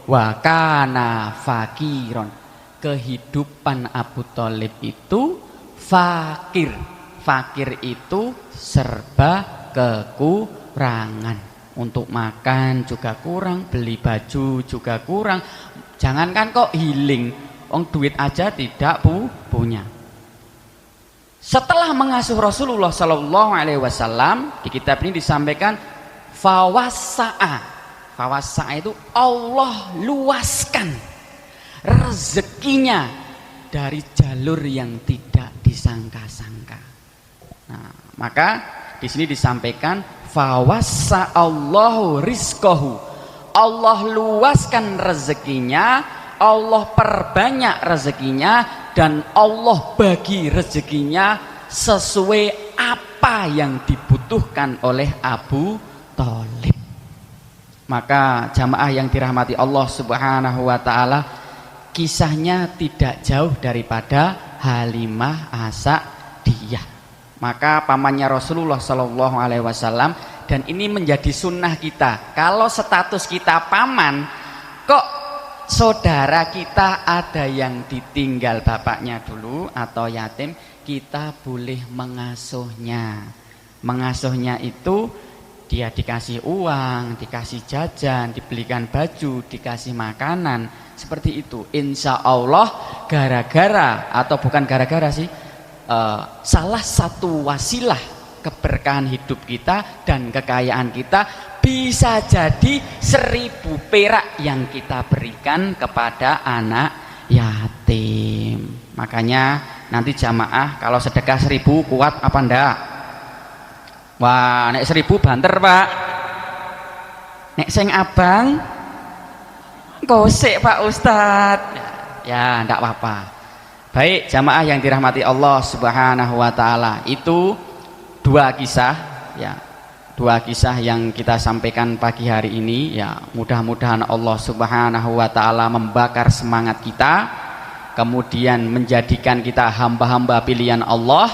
Wa kana faqiron. Kehidupan Abu Thalib itu fakir. Fakir itu serba kekurangan. Untuk makan juga kurang, beli baju juga kurang. Jangankan kok healing, duit aja tidak punya. Setelah mengasuh Rasulullah Sallallahu Alaihi Wasallam, di kitab ini disampaikan fawasa'a. Fawasa'a itu Allah luaskan rezekinya dari jalur yang tidak disangka-sangka. Nah, maka di sini disampaikan fawasa'allahu rizqahu. Allah luaskan rezekinya, Allah perbanyak rezekinya, dan Allah bagi rezekinya sesuai apa yang dibutuhkan oleh Abu Thalib. Maka jamaah yang dirahmati Allah Subhanahu wa taala, kisahnya tidak jauh daripada Halimah As-Sa'diyah. Maka pamannya Rasulullah Sallallahu Alaihi Wasallam, dan ini menjadi sunnah kita. Kalau status kita paman, kok saudara kita ada yang ditinggal bapaknya dulu atau yatim, kita boleh mengasuhnya. Mengasuhnya itu dia dikasih uang, dikasih jajan, dibelikan baju, dikasih makanan, seperti itu. Insya Allah gara-gara, atau bukan gara-gara sih, salah satu wasilah keberkahan hidup kita dan kekayaan kita bisa jadi 1000 perak yang kita berikan kepada anak yatim. Makanya nanti jamaah kalau sedekah 1000 kuat apa ndak? Wah, nek 1000 banter pak. Nek sing abang gosek pak Ustadz. Ya ndak apa-apa. Baik jamaah yang dirahmati Allah Subhanahu wa taala, itu dua kisah ya. Dua kisah yang kita sampaikan pagi hari ini ya. Mudah-mudahan Allah Subhanahu wa taala membakar semangat kita, kemudian menjadikan kita hamba-hamba pilihan Allah,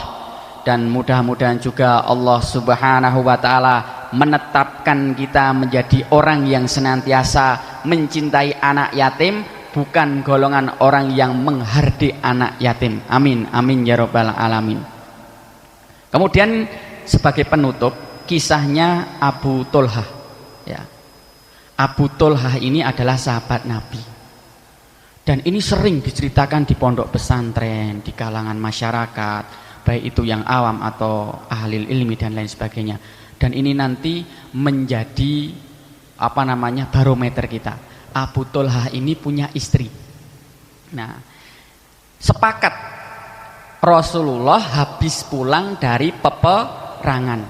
dan mudah-mudahan juga Allah Subhanahu wa taala menetapkan kita menjadi orang yang senantiasa mencintai anak yatim, bukan golongan orang yang menghardik anak yatim. Amin, amin ya robbal alamin. Kemudian sebagai penutup, kisahnya Abu Thalhah ya. Abu Thalhah ini adalah sahabat Nabi, dan ini sering diceritakan di pondok pesantren, di kalangan masyarakat, baik itu yang awam atau ahli ilmi dan lain sebagainya. Dan ini nanti menjadi barometer kita. Abu Thalhah ini punya istri. Nah, sepakat Rasulullah habis pulang dari peperangan,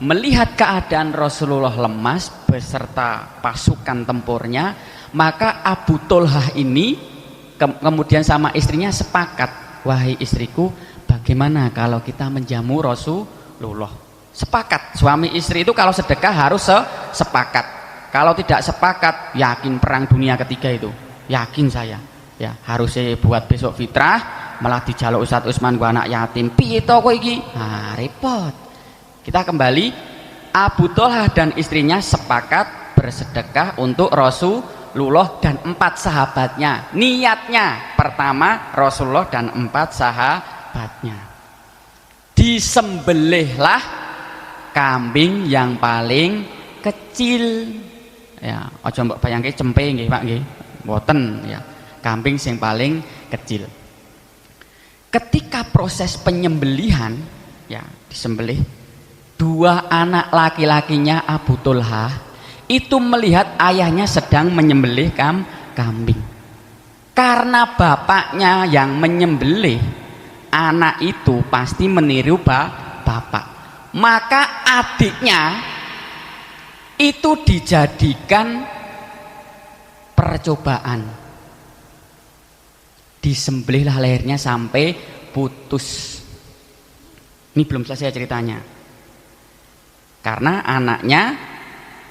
melihat keadaan Rasulullah lemas beserta pasukan tempurnya, maka Abu Thalhah ini kemudian sama istrinya sepakat, wahai istriku, bagaimana kalau kita menjamu Rasulullah? Sepakat, suami istri itu kalau sedekah harus sepakat. Kalau tidak sepakat, yakin perang dunia ketiga itu, yakin saya. Ya, harusnya buat besok fitrah, malah dijaluk Ustadz Usman gua anak yatim. Piye to kowe iki? Nah, repot. Kita kembali, Abu Thalhah dan istrinya sepakat bersedekah untuk Rasulullah dan 4 sahabatnya. Niatnya pertama Rasulullah dan 4 sahabatnya. Disembelihlah kambing yang paling kecil. Ya, aja mbok bayangke cempe nggih Pak nggih. Mboten ya. Kambing yang paling kecil. Ketika proses penyembelihan ya, disembelih, 2 anak laki-lakinya Abu Thalhah itu melihat ayahnya sedang menyembelih kambing. Karena bapaknya yang menyembelih, anak itu pasti meniru bapak. Maka adiknya itu dijadikan percobaan. Disembelihlah lehernya sampai putus. Ini belum selesai ceritanya. Karena anaknya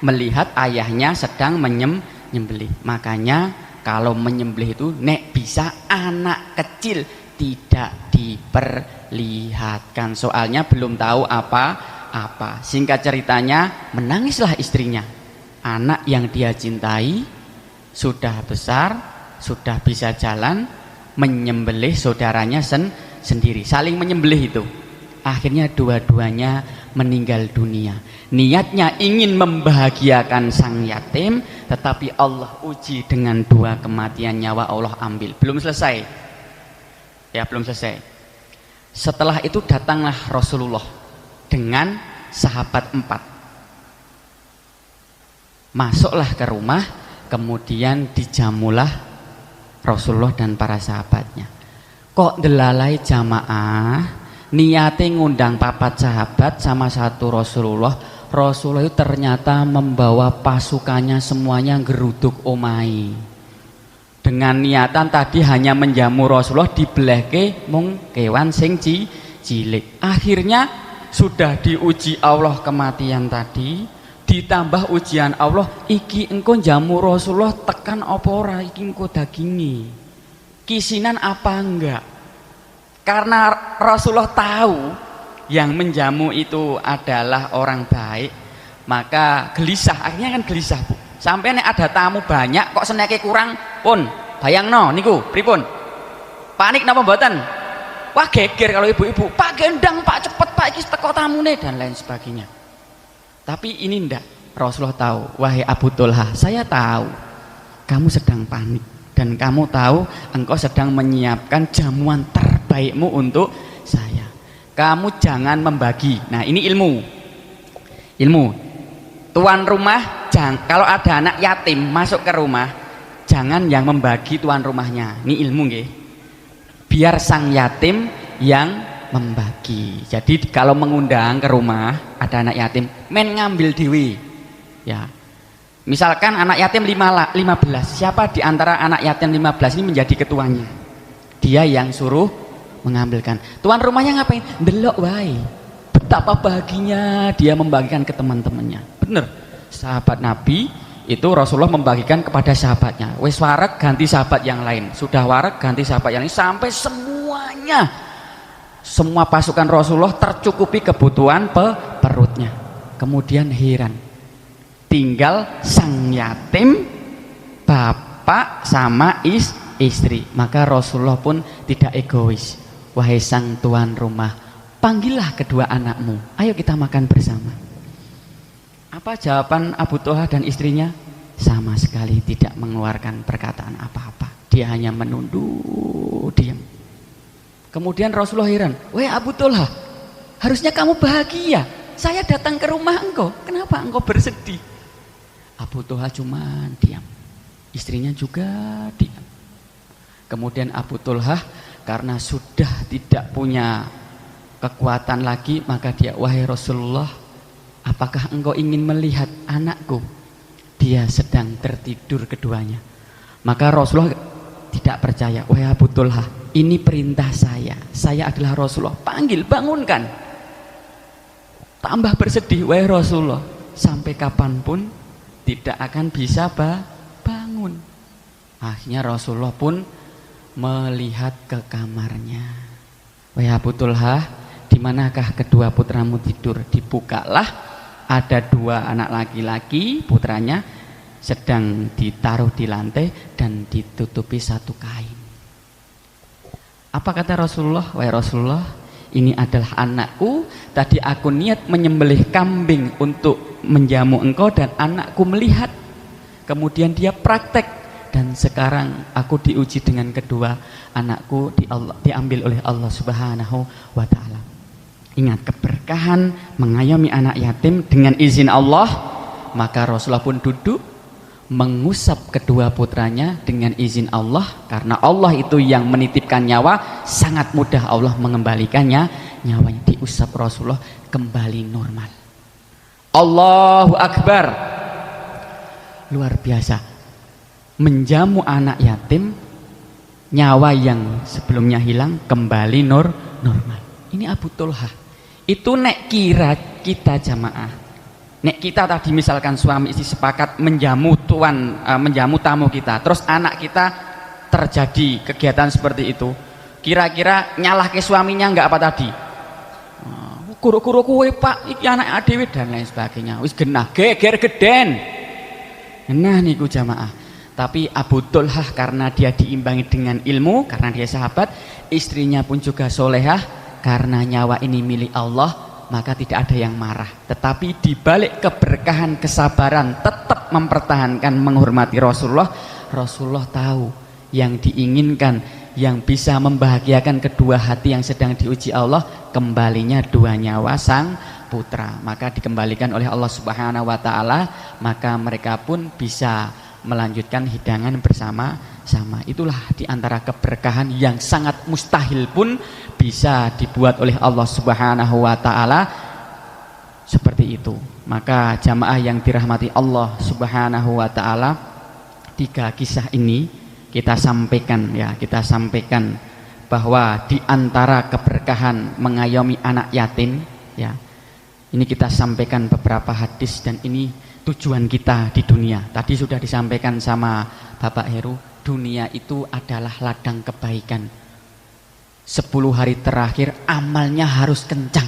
melihat ayahnya sedang menyembelih. Makanya kalau menyembelih itu nek bisa anak kecil tidak diperlihatkan. Soalnya belum tahu apa apa. Singkat ceritanya, menangislah istrinya. Anak yang dia cintai sudah besar, sudah bisa jalan, menyembelih saudaranya sendiri, saling menyembelih itu. Akhirnya dua-duanya meninggal dunia. Niatnya ingin membahagiakan sang yatim, tetapi Allah uji dengan dua kematian, nyawa Allah ambil. Belum selesai. Ya, belum selesai. Setelah itu datanglah Rasulullah dengan sahabat 4. Masuklah ke rumah, kemudian dijamulah Rasulullah dan para sahabatnya. Kok delalai jamaah, niatnya ngundang 4 sahabat sama 1 Rasulullah. Rasulullah itu ternyata membawa pasukannya semuanya geruduk omai. Dengan niatan tadi hanya menjamu Rasulullah, dibelehke mung kewan sing cilik. Akhirnya sudah diuji Allah kematian tadi, ditambah ujian Allah, iki engko jamu Rasulullah tekan apa ora, iki engko dagingi. Kisinan apa enggak? Karena Rasulullah tahu yang menjamu itu adalah orang baik, maka gelisah. Akhirnya kan gelisah, Bu. Sampai nek ada tamu banyak kok seneke kurang pun bayangno niku pripun? Panik napa mboten? Wah geger kalau ibu-ibu, Pak gendang, Pak cepet Pak iki teko tamune dan lain sebagainya. Tapi ini ndak, Rasulullah tahu, wahai Abu Thulha, saya tahu kamu sedang panik dan kamu tahu engkau sedang menyiapkan jamuan terbaikmu untuk saya. Kamu jangan membagi. Nah, ini ilmu. Tuan rumah, kalau ada anak yatim masuk ke rumah, jangan yang membagi tuan rumahnya. Ini ilmu nggih. Biar sang yatim yang membagi. Jadi kalau mengundang ke rumah ada anak yatim, men ngambil dewi. Ya. Misalkan anak yatim 15, siapa di antara anak yatim 15 ini menjadi ketuanya? Dia yang suruh mengambilkan. Tuan rumahnya ngapain? Delok wae. Betapa bahagianya dia membagikan ke teman-temannya. Bener. Sahabat Nabi itu Rasulullah membagikan kepada sahabatnya. Wes warak ganti sahabat yang lain. Sudah warak ganti sahabat yang lain sampai semuanya. Semua pasukan Rasulullah tercukupi kebutuhan perutnya. Kemudian heran. Tinggal sang yatim, bapak sama istri. Maka Rasulullah pun tidak egois. Wahai sang tuan rumah, panggillah kedua anakmu, ayo kita makan bersama. Apa jawaban Abu Thulha dan istrinya? Sama sekali tidak mengeluarkan perkataan apa-apa. Dia hanya menunduk diam. Kemudian Rasulullah heran, wahai Abu Thulha, harusnya kamu bahagia. Saya datang ke rumah engkau, kenapa engkau bersedih? Abu Thulha cuma diam. Istrinya juga diam. Kemudian Abu Thulha karena sudah tidak punya kekuatan lagi, maka dia, wahai Rasulullah, apakah engkau ingin melihat anakku? Dia sedang tertidur keduanya. Maka Rasulullah tidak percaya. Wahai Abu Thulha, ini perintah saya adalah Rasulullah, panggil, bangunkan. Tambah bersedih, wahai Rasulullah, sampai kapanpun tidak akan bisa bangun. Akhirnya Rasulullah pun melihat ke kamarnya. Wahai Abu Thulha, di manakah kedua putramu tidur? Dibukalah, ada 2 anak laki-laki, putranya sedang ditaruh di lantai dan ditutupi 1 kain. Apa kata Rasulullah? Wahai Rasulullah, ini adalah anakku. Tadi aku niat menyembelih kambing untuk menjamu engkau dan anakku melihat. Kemudian dia praktek. Dan sekarang aku diuji dengan kedua anakku diambil oleh Allah Subhanahu wa ta'ala. Ingat, keberkahan mengayomi anak yatim dengan izin Allah. Maka Rasulullah pun duduk mengusap kedua putranya dengan izin Allah. Karena Allah itu yang menitipkan nyawa, sangat mudah Allah mengembalikannya. Nyawanya diusap Rasulullah kembali normal. Allahu Akbar. Luar biasa. Menjamu anak yatim, nyawa yang sebelumnya hilang kembali normal. Ini Abu Thulha. Itu nek kira kita jamaah, nek kita tadi misalkan suami istri sepakat menjamu tamu kita, terus anak kita terjadi kegiatan seperti itu, kira-kira nyalah ke suaminya enggak apa tadi? Kuro-kuro kowe Pak, iki anak dhewe dan lain sebagainya. Wis genah geger geden. Nah niku jamaah. Tapi Abu Tulhah karena dia diimbangi dengan ilmu, karena dia sahabat, istrinya pun juga solehah, karena nyawa ini milik Allah, maka tidak ada yang marah. Tetapi dibalik keberkahan kesabaran tetap mempertahankan menghormati Rasulullah, Rasulullah tahu yang diinginkan, yang bisa membahagiakan kedua hati yang sedang diuji Allah, kembalinya dua nyawa sang putra. Maka dikembalikan oleh Allah Subhanahu wa taala, maka mereka pun bisa melanjutkan hidangan bersama-sama. Itulah diantara keberkahan yang sangat mustahil pun bisa dibuat oleh Allah Subhanahu wa taala seperti itu. Maka jamaah yang dirahmati Allah Subhanahu wa taala, 3 kisah ini kita sampaikan ya, kita sampaikan bahwa diantara keberkahan mengayomi anak yatim ya, ini kita sampaikan beberapa hadis dan ini tujuan kita di dunia. Tadi sudah disampaikan sama Bapak Heru, dunia itu adalah ladang kebaikan. 10 hari terakhir amalnya harus kencang.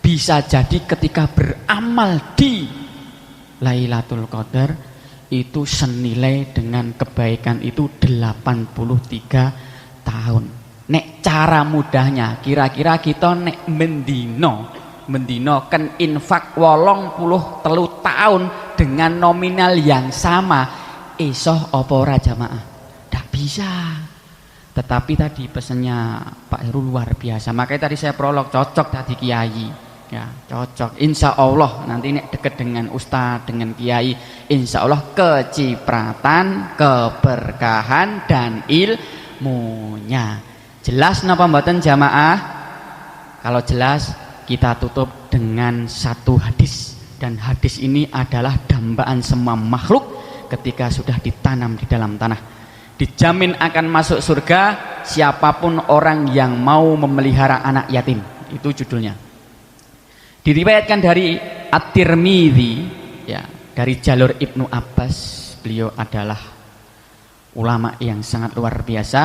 Bisa jadi ketika beramal di Lailatul Qadar itu senilai dengan kebaikan itu 83 tahun. Nek cara mudahnya kira-kira kita nek mendino kan infak 83 tahun dengan nominal yang sama, isoh apa ora jamaah? Tidak bisa. Tetapi tadi pesannya Pak Heru luar biasa. Makanya tadi saya prolog, cocok tadi kiai. Ya, cocok. Insya Allah nanti nek deket dengan ustadz, dengan kiai, insya Allah kecipratan, keberkahan dan ilmunya. Jelas napa mboten jamaah? Kalau jelas kita tutup dengan satu hadis, dan hadis ini adalah dambaan semua makhluk ketika sudah ditanam di dalam tanah. Dijamin akan masuk surga siapapun orang yang mau memelihara anak yatim. Itu judulnya. Diriwayatkan dari At-Tirmidzi ya, dari jalur Ibnu Abbas, beliau adalah ulama yang sangat luar biasa.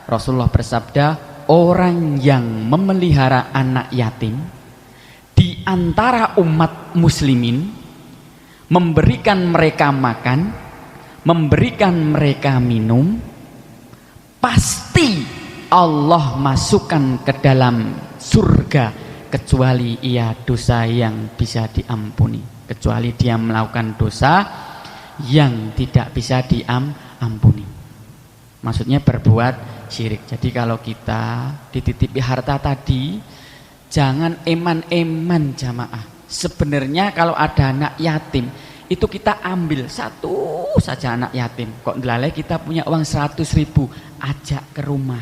Rasulullah bersabda, orang yang memelihara anak yatim di antara umat muslimin, memberikan mereka makan, memberikan mereka minum, pasti Allah masukkan ke dalam surga, kecuali ia dosa yang bisa diampuni, kecuali dia melakukan dosa yang tidak bisa diampuni. Maksudnya berbuat syirik. Jadi kalau kita dititipi harta tadi, jangan eman-eman jamaah. Sebenarnya kalau ada anak yatim, itu kita ambil satu saja anak yatim. Kok ndelalai kita punya uang 100.000, ajak ke rumah.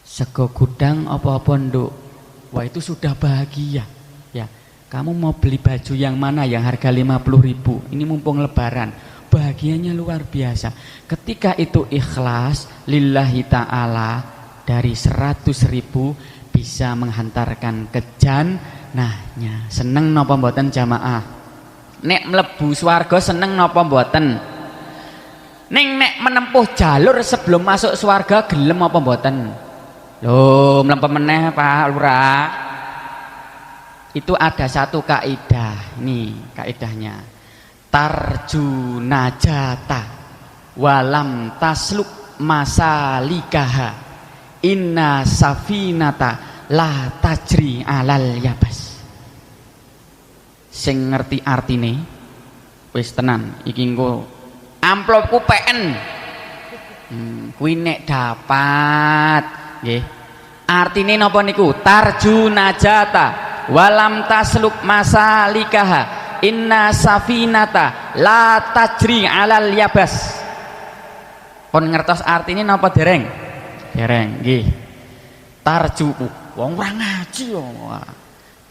Sego gudang apa-apa nduk. Wah itu sudah bahagia ya. Kamu mau beli baju yang mana yang harga 50.000? Ini mumpung lebaran, bahagianya luar biasa. Ketika itu ikhlas lillahi ta'ala, dari 100.000 bisa menghantarkan ke jannahnya. Seneng napa mboten jamaah? Nek mlebu swarga seneng napa mboten? Nek menempuh jalur sebelum masuk swarga gelem apa mboten? Loh, mlempem meneh Pak Lurah. Itu ada satu kaidah. Nih kaidahnya. Tarju najata walam tasluk masalikaha. Inna safinata la tajri alal yabas. Sing ngerti artine wis tenan iki engko amplopku PN. Kuwi nek dapat nggih. Artine napa niku? Tarju najata walam tasluk masalikaha inna safinata la tajri alal yabas. Pun ngertos artine napa dereng? Dereng nggih. Tarju wong ora ngaji yo.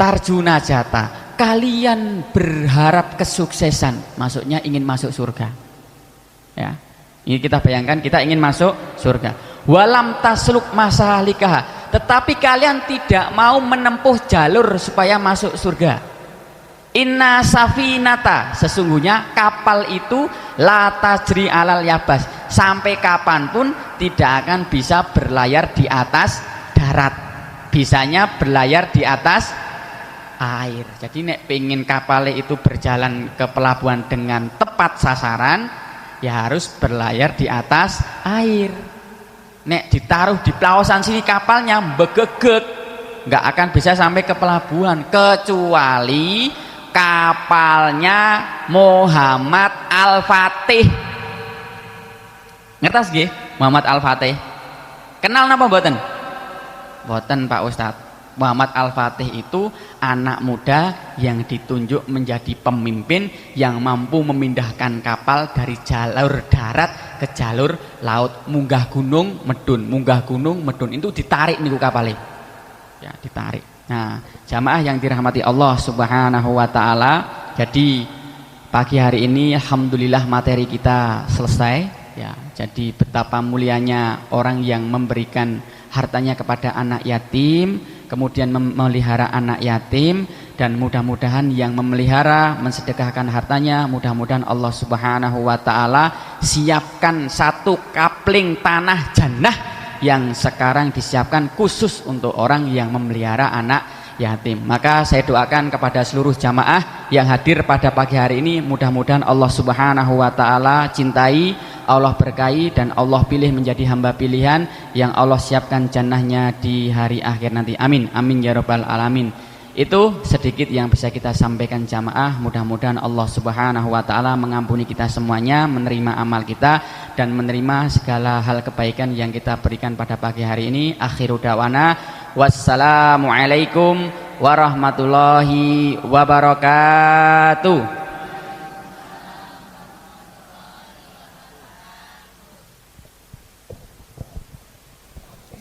Tarju najata, kalian berharap kesuksesan, maksudnya ingin masuk surga. Ya. Ini kita bayangkan kita ingin masuk surga. Walam tasluk masalikah, tetapi kalian tidak mau menempuh jalur supaya masuk surga. Inna safinata, sesungguhnya kapal itu la tajri alal yabas, sampai kapanpun tidak akan bisa berlayar di atas darat. bisanya berlayar di atas air. Jadi nek pengen kapalnya itu berjalan ke pelabuhan dengan tepat sasaran, ya harus berlayar di atas air. Nek ditaruh di pelausan sini kapalnya begeget, nggak akan bisa sampai ke pelabuhan kecuali kapalnya Muhammad Al-Fatih. Ngertas nggih Muhammad Al-Fatih? Kenal napa mboten? Mboten Pak Ustadz. Muhammad Al-Fatih itu anak muda yang ditunjuk menjadi pemimpin yang mampu memindahkan kapal dari jalur darat ke jalur laut, munggah gunung medun, munggah gunung medun, itu ditarik niku kapalnya. Ya, ditarik. Nah, jamaah yang dirahmati Allah Subhanahu wa taala, jadi pagi hari ini alhamdulillah materi kita selesai ya. Jadi betapa mulianya orang yang memberikan hartanya kepada anak yatim, kemudian memelihara anak yatim, dan mudah-mudahan yang memelihara mensedekahkan hartanya, mudah-mudahan Allah Subhanahu wa taala siapkan satu kapling tanah jannah yang sekarang disiapkan khusus untuk orang yang memelihara anak yatim. Maka saya doakan kepada seluruh jamaah yang hadir pada pagi hari ini, mudah-mudahan Allah Subhanahu wa taala cintai, Allah berkahi, dan Allah pilih menjadi hamba pilihan yang Allah siapkan jannahnya di hari akhir nanti. Amin, amin ya rabbal alamin. Itu sedikit yang bisa kita sampaikan jamaah. Mudah-mudahan Allah Subhanahu wa taala mengampuni kita semuanya, menerima amal kita, dan menerima segala hal kebaikan yang kita berikan pada pagi hari ini. Akhiru dawana wassalamualaikum warahmatullahi wabarakatuh.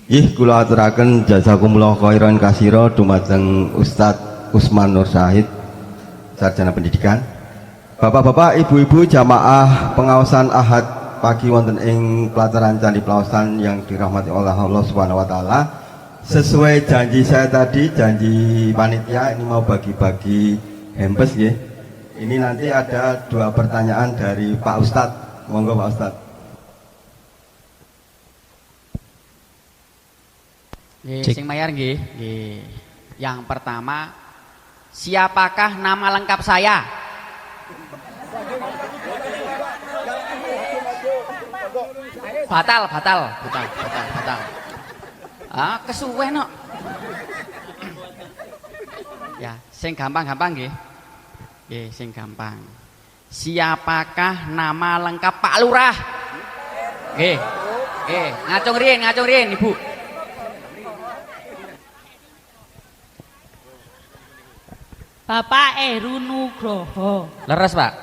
Kula aturaken jazakumullah khairan katsira dumateng Ustadz Usman Nur Syahid, sarjana pendidikan. Bapak-bapak, ibu-ibu jamaah pengawasan Ahad pagi wonten ing pelataran Candi Pelausan yang dirahmati oleh Allah Subhanahu wa taala. Sesuai janji saya tadi, janji panitia, ini mau bagi-bagi hempes ya. Ini nanti ada 2 pertanyaan dari Pak Ustadz. Monggo Pak Ustadz. Sing mayar nggih. Yang pertama, siapakah nama lengkap saya? Batal. Kesuwen kok. Ya, sing gampang nggih. Nggih, sing gampang. Siapakah nama lengkap Pak Lurah? Nggih. Ngacung riyen, Ibu. Bapak Heru Nugroho. Leres Pak?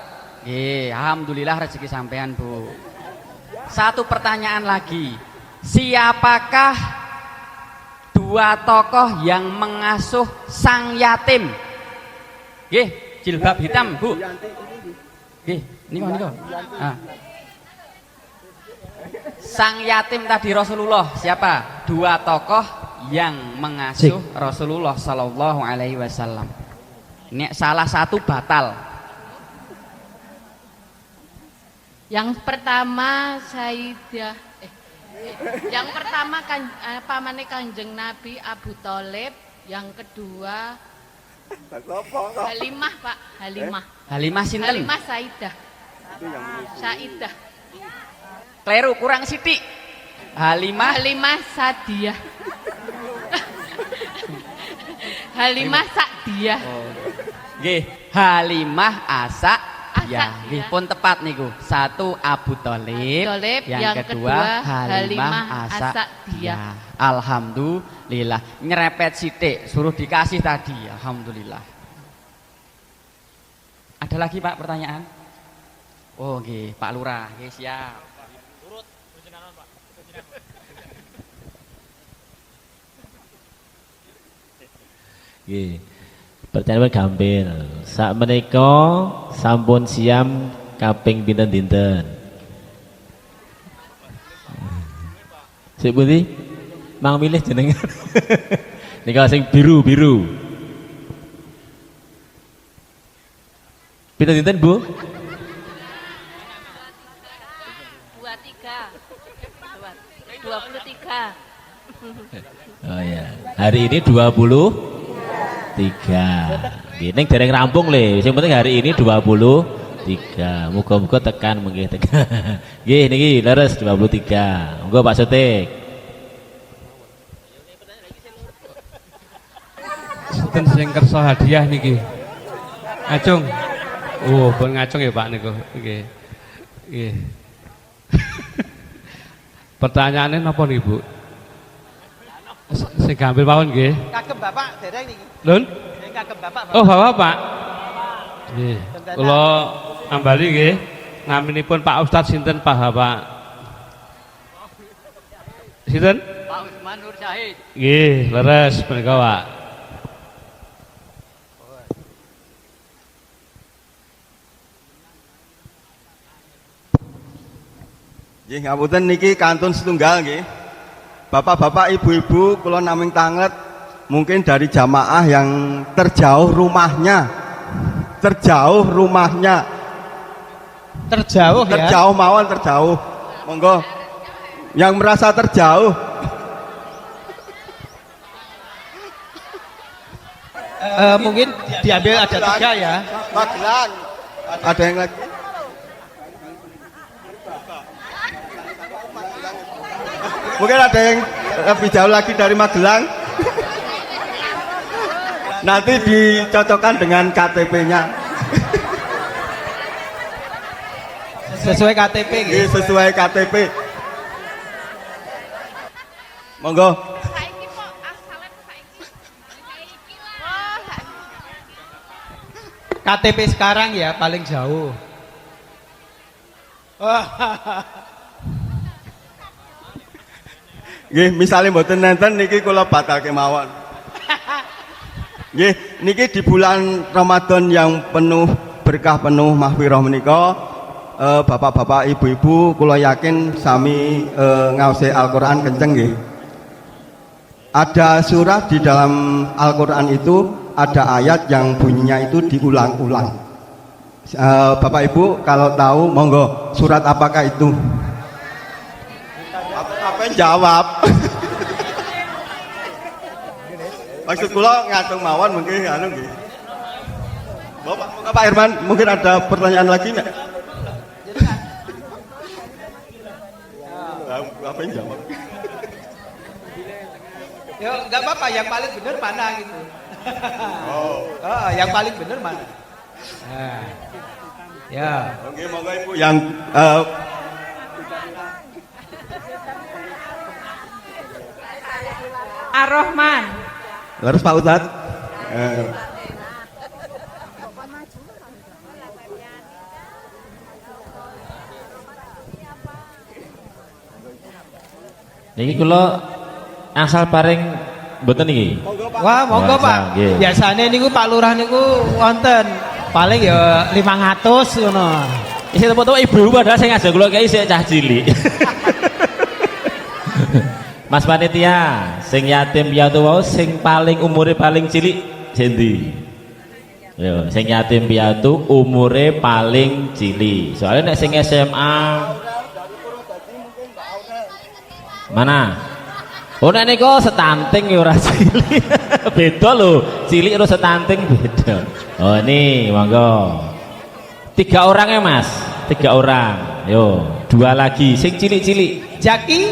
Alhamdulillah rezeki sampean Bu. Satu pertanyaan lagi. Siapakah 2 tokoh yang mengasuh sang yatim? Jilbab hitam Bu. Niko. Sang yatim tadi Rasulullah siapa? 2 tokoh yang mengasuh Rasulullah Sallallahu Alaihi Wasallam. Ini salah satu batal. Yang pertama yang pertama pamane Kanjeng Nabi Abu Thalib, yang kedua Halimah Pak, Halimah sinten? Halimah Saidah. Kleru, kurang sithik. Halimah Sadiah. Halimah Sa'diyah. Halimah ya, Asa'diyah. pun tepat niku. 1 Abu Thalib, yang kedua Halimah Asa'diyah. Alhamdulillah. Nyerepet sithik, suruh dikasih tadi. Alhamdulillah. Ada lagi Pak pertanyaan? Oh nggih, Pak Lurah, nggih siap. Pertanyaan gampil. Sak menika sampun siam kaping pinten-pinten? Sik pundi? Mang milih jenengan. Nika sing biru. Pinten-pinten Bu? 23. Oh ya. Hari ini 23. Ini dereng rampung le. Yang penting hari ini 23. Muga-muga tekan mengki tekan. Nggih niki leres 23. Monggo Pak Sotik. Sinten sing kersa hadiah niki? Acung. Oh, pun ngacung ya Pak niku. Nggih. Nggih. Pertanyaannya napa nih Bu? Sing gambil mawon nggih. Kagem Bapak dereng niki. Lun? Kagem Bapak. Oh, Bapak. Nggih. Kula ambali nggih. Naminipun Pak Ustadz sinten Pak? Sinten? Pak Usman Nur Syahid. Nggih, leres menika Pak. Nggih ngapunten niki kantun setunggal nggih. Bapak-bapak, ibu-ibu, kula namung tanget mungkin dari jamaah yang terjauh rumahnya. Terjauh Terjauh ya. Terjauh mawon terjauh. Monggo yang merasa terjauh. Mungkin diambil ada 3 ya. Magelang. Ada yang lagi? Mungkin ada yang lebih jauh lagi dari Magelang. Nanti dicocokkan dengan KTP-nya. Sesuai KTP Nggih, nggih. sesuai KTP. Monggo. Saiki kok asalen saiki. Saiki lah. KTP sekarang ya paling jauh. Nggih, misale mboten nenten niki kula batalke mawon. Nggih, niki di bulan Ramadan yang penuh berkah, penuh mahfirah menika, bapak-bapak, ibu-ibu kula yakin sami ngaose Al-Qur'an kenceng nggih. Ada surat di dalam Al-Qur'an itu, ada ayat yang bunyinya itu diulang-ulang. Bapak Ibu kalau tahu monggo, surat apakah itu? Apa yang jawab? Maksud kula ngatung mawon mungkin anu nggih. Pak Irman, mungkin ada pertanyaan lagi enggak? Apa yang jawab? Ya enggak apa-apa, yang paling benar mana gitu. Oh. Yang paling benar mana? Nah. Ya. Oke, monggo Ibu yang Ar-Rahman. Terus Pak Ustadz. Niki kula asal paring mboten niki. Wah, monggo Wah, Pak. nggih. Biasanya niku Pak Lurah niku wonten paling ya 500 ngono. Isi tepuk-tepuk ibu padahal sing ngajak kula kiai sik cah cilik. Mas panitia, sing yatim piatu wau sing paling umure paling cilik sendi? Yo, sing yatim piatu umure paling cilik. Soalnya nek sing SMA mana? Oh nek niku setanting ya ora cilik. Beda lho, cilik karo setanting beda. Oh ini monggo. 3 orang ya Mas, 3 orang. Yo, 2 lagi sing cilik-cilik. Jaki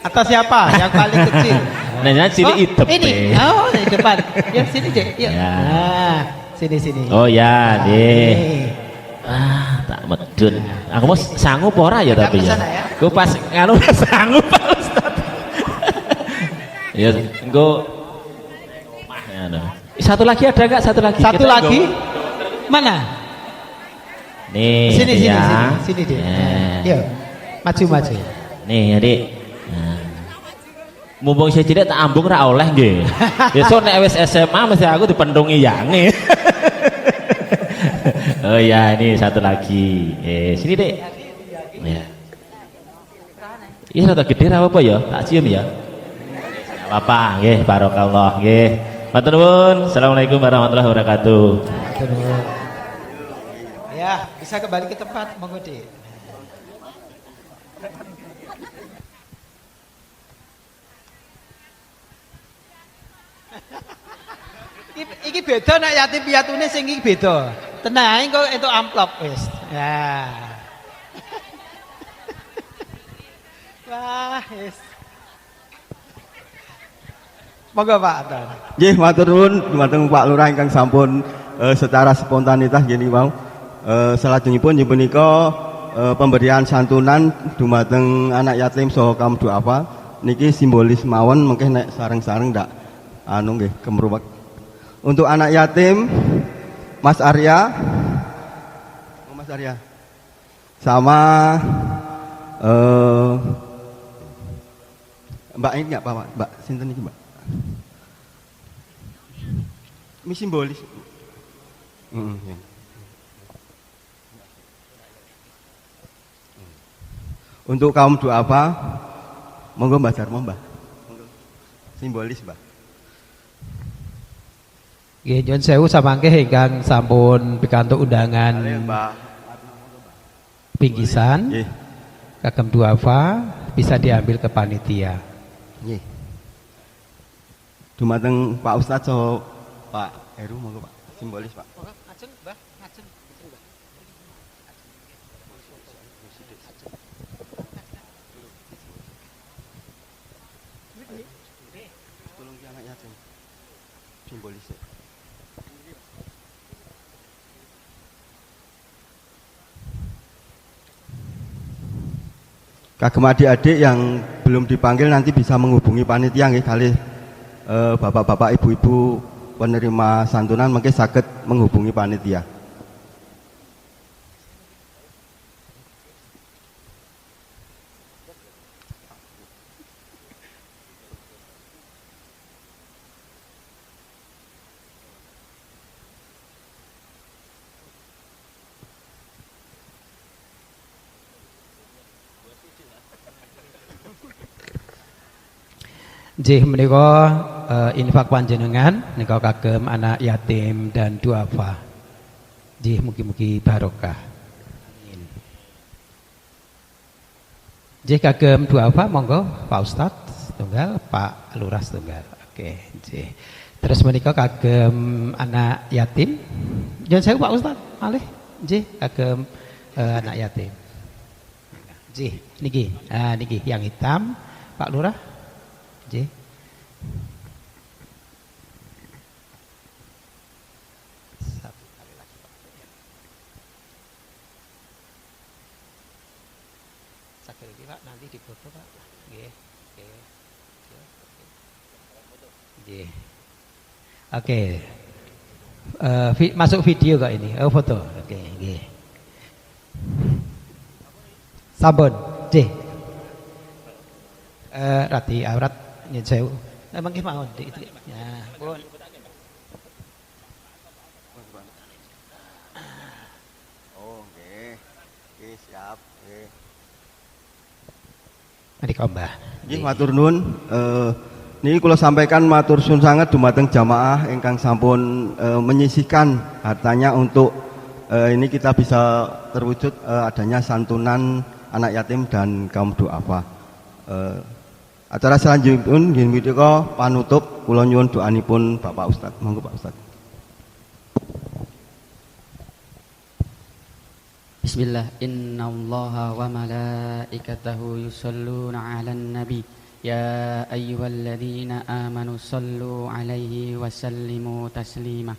atau siapa yang paling kecil? Nanya cilik idep. Ini. Oh, di depan. Ya sini deh. Yuk. Ya. Nah, sini. Oh ya, deh. Nih. Ah, tak medun. Aku mau sanggup ora ya Agak tapi ya. kesana ya. Ku pas nganu sanggup Pak Ustaz. Ya, engko anu. Satu lagi ada enggak? Satu lagi. Satu Kita lagi. engko- Mana? Nih, Sini ya. deh. Ya. Yuk. Maju. Nih, Adik. Nah. Mumpung saya cilik tak ambung ra oleh nggih. Besok nek wis SMA mesti aku dipendungi yange. Oh ya, ini satu lagi. Sini, Dek. Ya. Ini rada gede ra apa ya? Tak cium ya. Enggak apa-apa, nggih, barokallah nggih. Matur nuwun. Assalamualaikum warahmatullahi wabarakatuh. Ya, bisa kembali ke tempat, monggo Dik. Iki beda nek yatim piatune sing iki beda. Tenang engko entuk amplop wis. Ya. Wah, wis. Monggo Pak Anton. Nggih, matur nuwun dumateng Pak Lurah ingkang sampun secara spontanitas gini mau. Salajengipun nggih punika pemberian santunan dumateng anak yatim saha kaum duafa niki simbolis mawon mungkin nek sareng-sareng ndak anu nggih kemruwek. Untuk anak yatim Mas Arya, Mas Arya sama Mbak ini nggak Pak? Mbak sinten iki Mbak? Ini simbolis. Ya. Untuk kaum duafa, monggo Mbak Darmo Mbak. Simbolis Mbak. Nggih, nyuwun sewu samangke ingkang sampun pikantuk undangan Mbak. pinggisan Nggih. kagem duafa bisa diambil ke panitia. Nggih. Dumateng Pak Ustadz so Pak Heru monggo Pak. Simbolis Pak. Ajeng, Mbah, ajeng. Tolong ki anak yatim. Simbolis. Kagem adik-adik yang belum dipanggil nanti bisa menghubungi panitia nggih kali bapak-bapak ibu-ibu penerima santunan mungkin saged menghubungi panitia. Nggih menika infak panjenengan nika kagem anak yatim dan duafa. Nggih mugi-mugi barokah. Amin. Nggih kagem duafa monggo Pak Ustadz tunggal, Pak Lurah tunggal. Oke, nggih. Terus menika kagem anak yatim. Jangan saya Pak Ustadz, malih nggih kagem anak yatim. Nggih, niki. Ah niki yang hitam Pak Lurah. Nggih. Satu kali lagi Pak. Sakit lagi Pak, nanti difoto Pak. Nggih. Nggih. Oke. Masuk video kok ini. Oh, foto. Oke, nggih. Sampun, nggih. Rati aurat nyun sewu. Emang nggih mawon itu. Ya, pun. Oh, nggih. Nggih, siap. Nggih. Mari Mbah. Nggih matur nuwun niki kula sampaikan matur suwun sanget dumateng jamaah ingkang sampun menyisihkan hartanya untuk ini kita bisa terwujud adanya santunan anak yatim dan kaum duafa. Acara selanjutnya nggih menika panutup kula nyuwun doanipun Bapak Ustadz. Monggo Pak Ustadz. Bismillah, innallaha wa malaikatahu yusholluna 'alan nabi ya ayyuhalladzina amanu shallu 'alaihi wa sallimu taslima.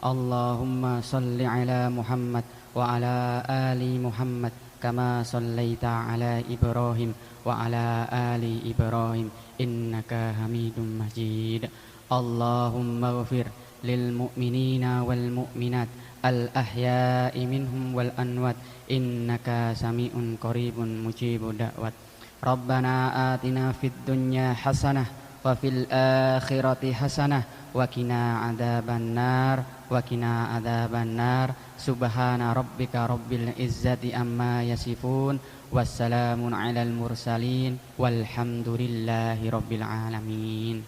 Allahumma shalli 'ala Muhammad wa 'ala ali Muhammad kama shallaita 'ala Ibrahim wa 'ala ali Ibrahim innaka Hamidum Majid. Allahumma ighfir lil mu'minina wal mu'minat al-ahya'i minhum wal anwat innaka sami'un qaribun mujibud da'wat. Rabbana atina fid dunya hasanah wa fil akhirati hasanah wa qina adzabannar wa qina adzabannar. Subhana rabbika rabbil izzati amma yasifun wassalamun alal mursalin walhamdulillahi rabbil alamin.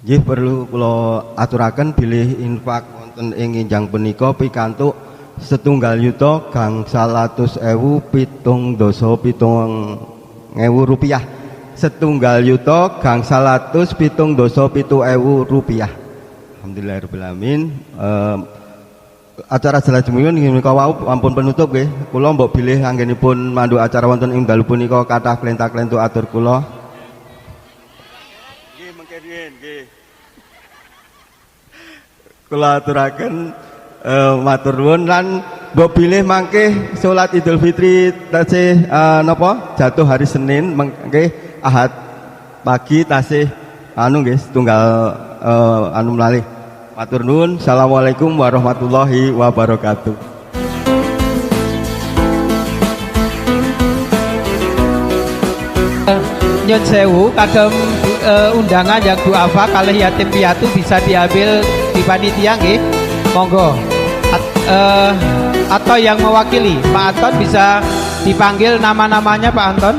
Nggih perlu kula aturaken bilih infak wonten ing enjang punika pikantuk setunggal yuta gangsal atus ewu pitung dasa pitung ewu rupiah. Setunggal yuta gangsal atus pitung dasa pitu ewu rupiah. Alhamdulillahirabbil alamin. Acara selajengipun inggih menika wau ampun penutup nggih. Kula mbok bilih anggenipun mandu acara wonten ing dalu punika kathah klenta-klentu atur kula. Nggih mengke riyen nggih. Kula aturaken matur nuwun lan mbok bilih mangke salat Idul Fitri tasih napa jatuh hari Senin mengke Ahad pagi tasih nggih setunggal melalih. Matur nuwun. Assalamualaikum warahmatullahi wabarakatuh. Nyun sewu kagem undangan yang duafa kalih yatim piatu bisa diambil di panitia nggih. Monggo. Atau yang mewakili Pak Anton bisa dipanggil nama-namanya Pak Anton.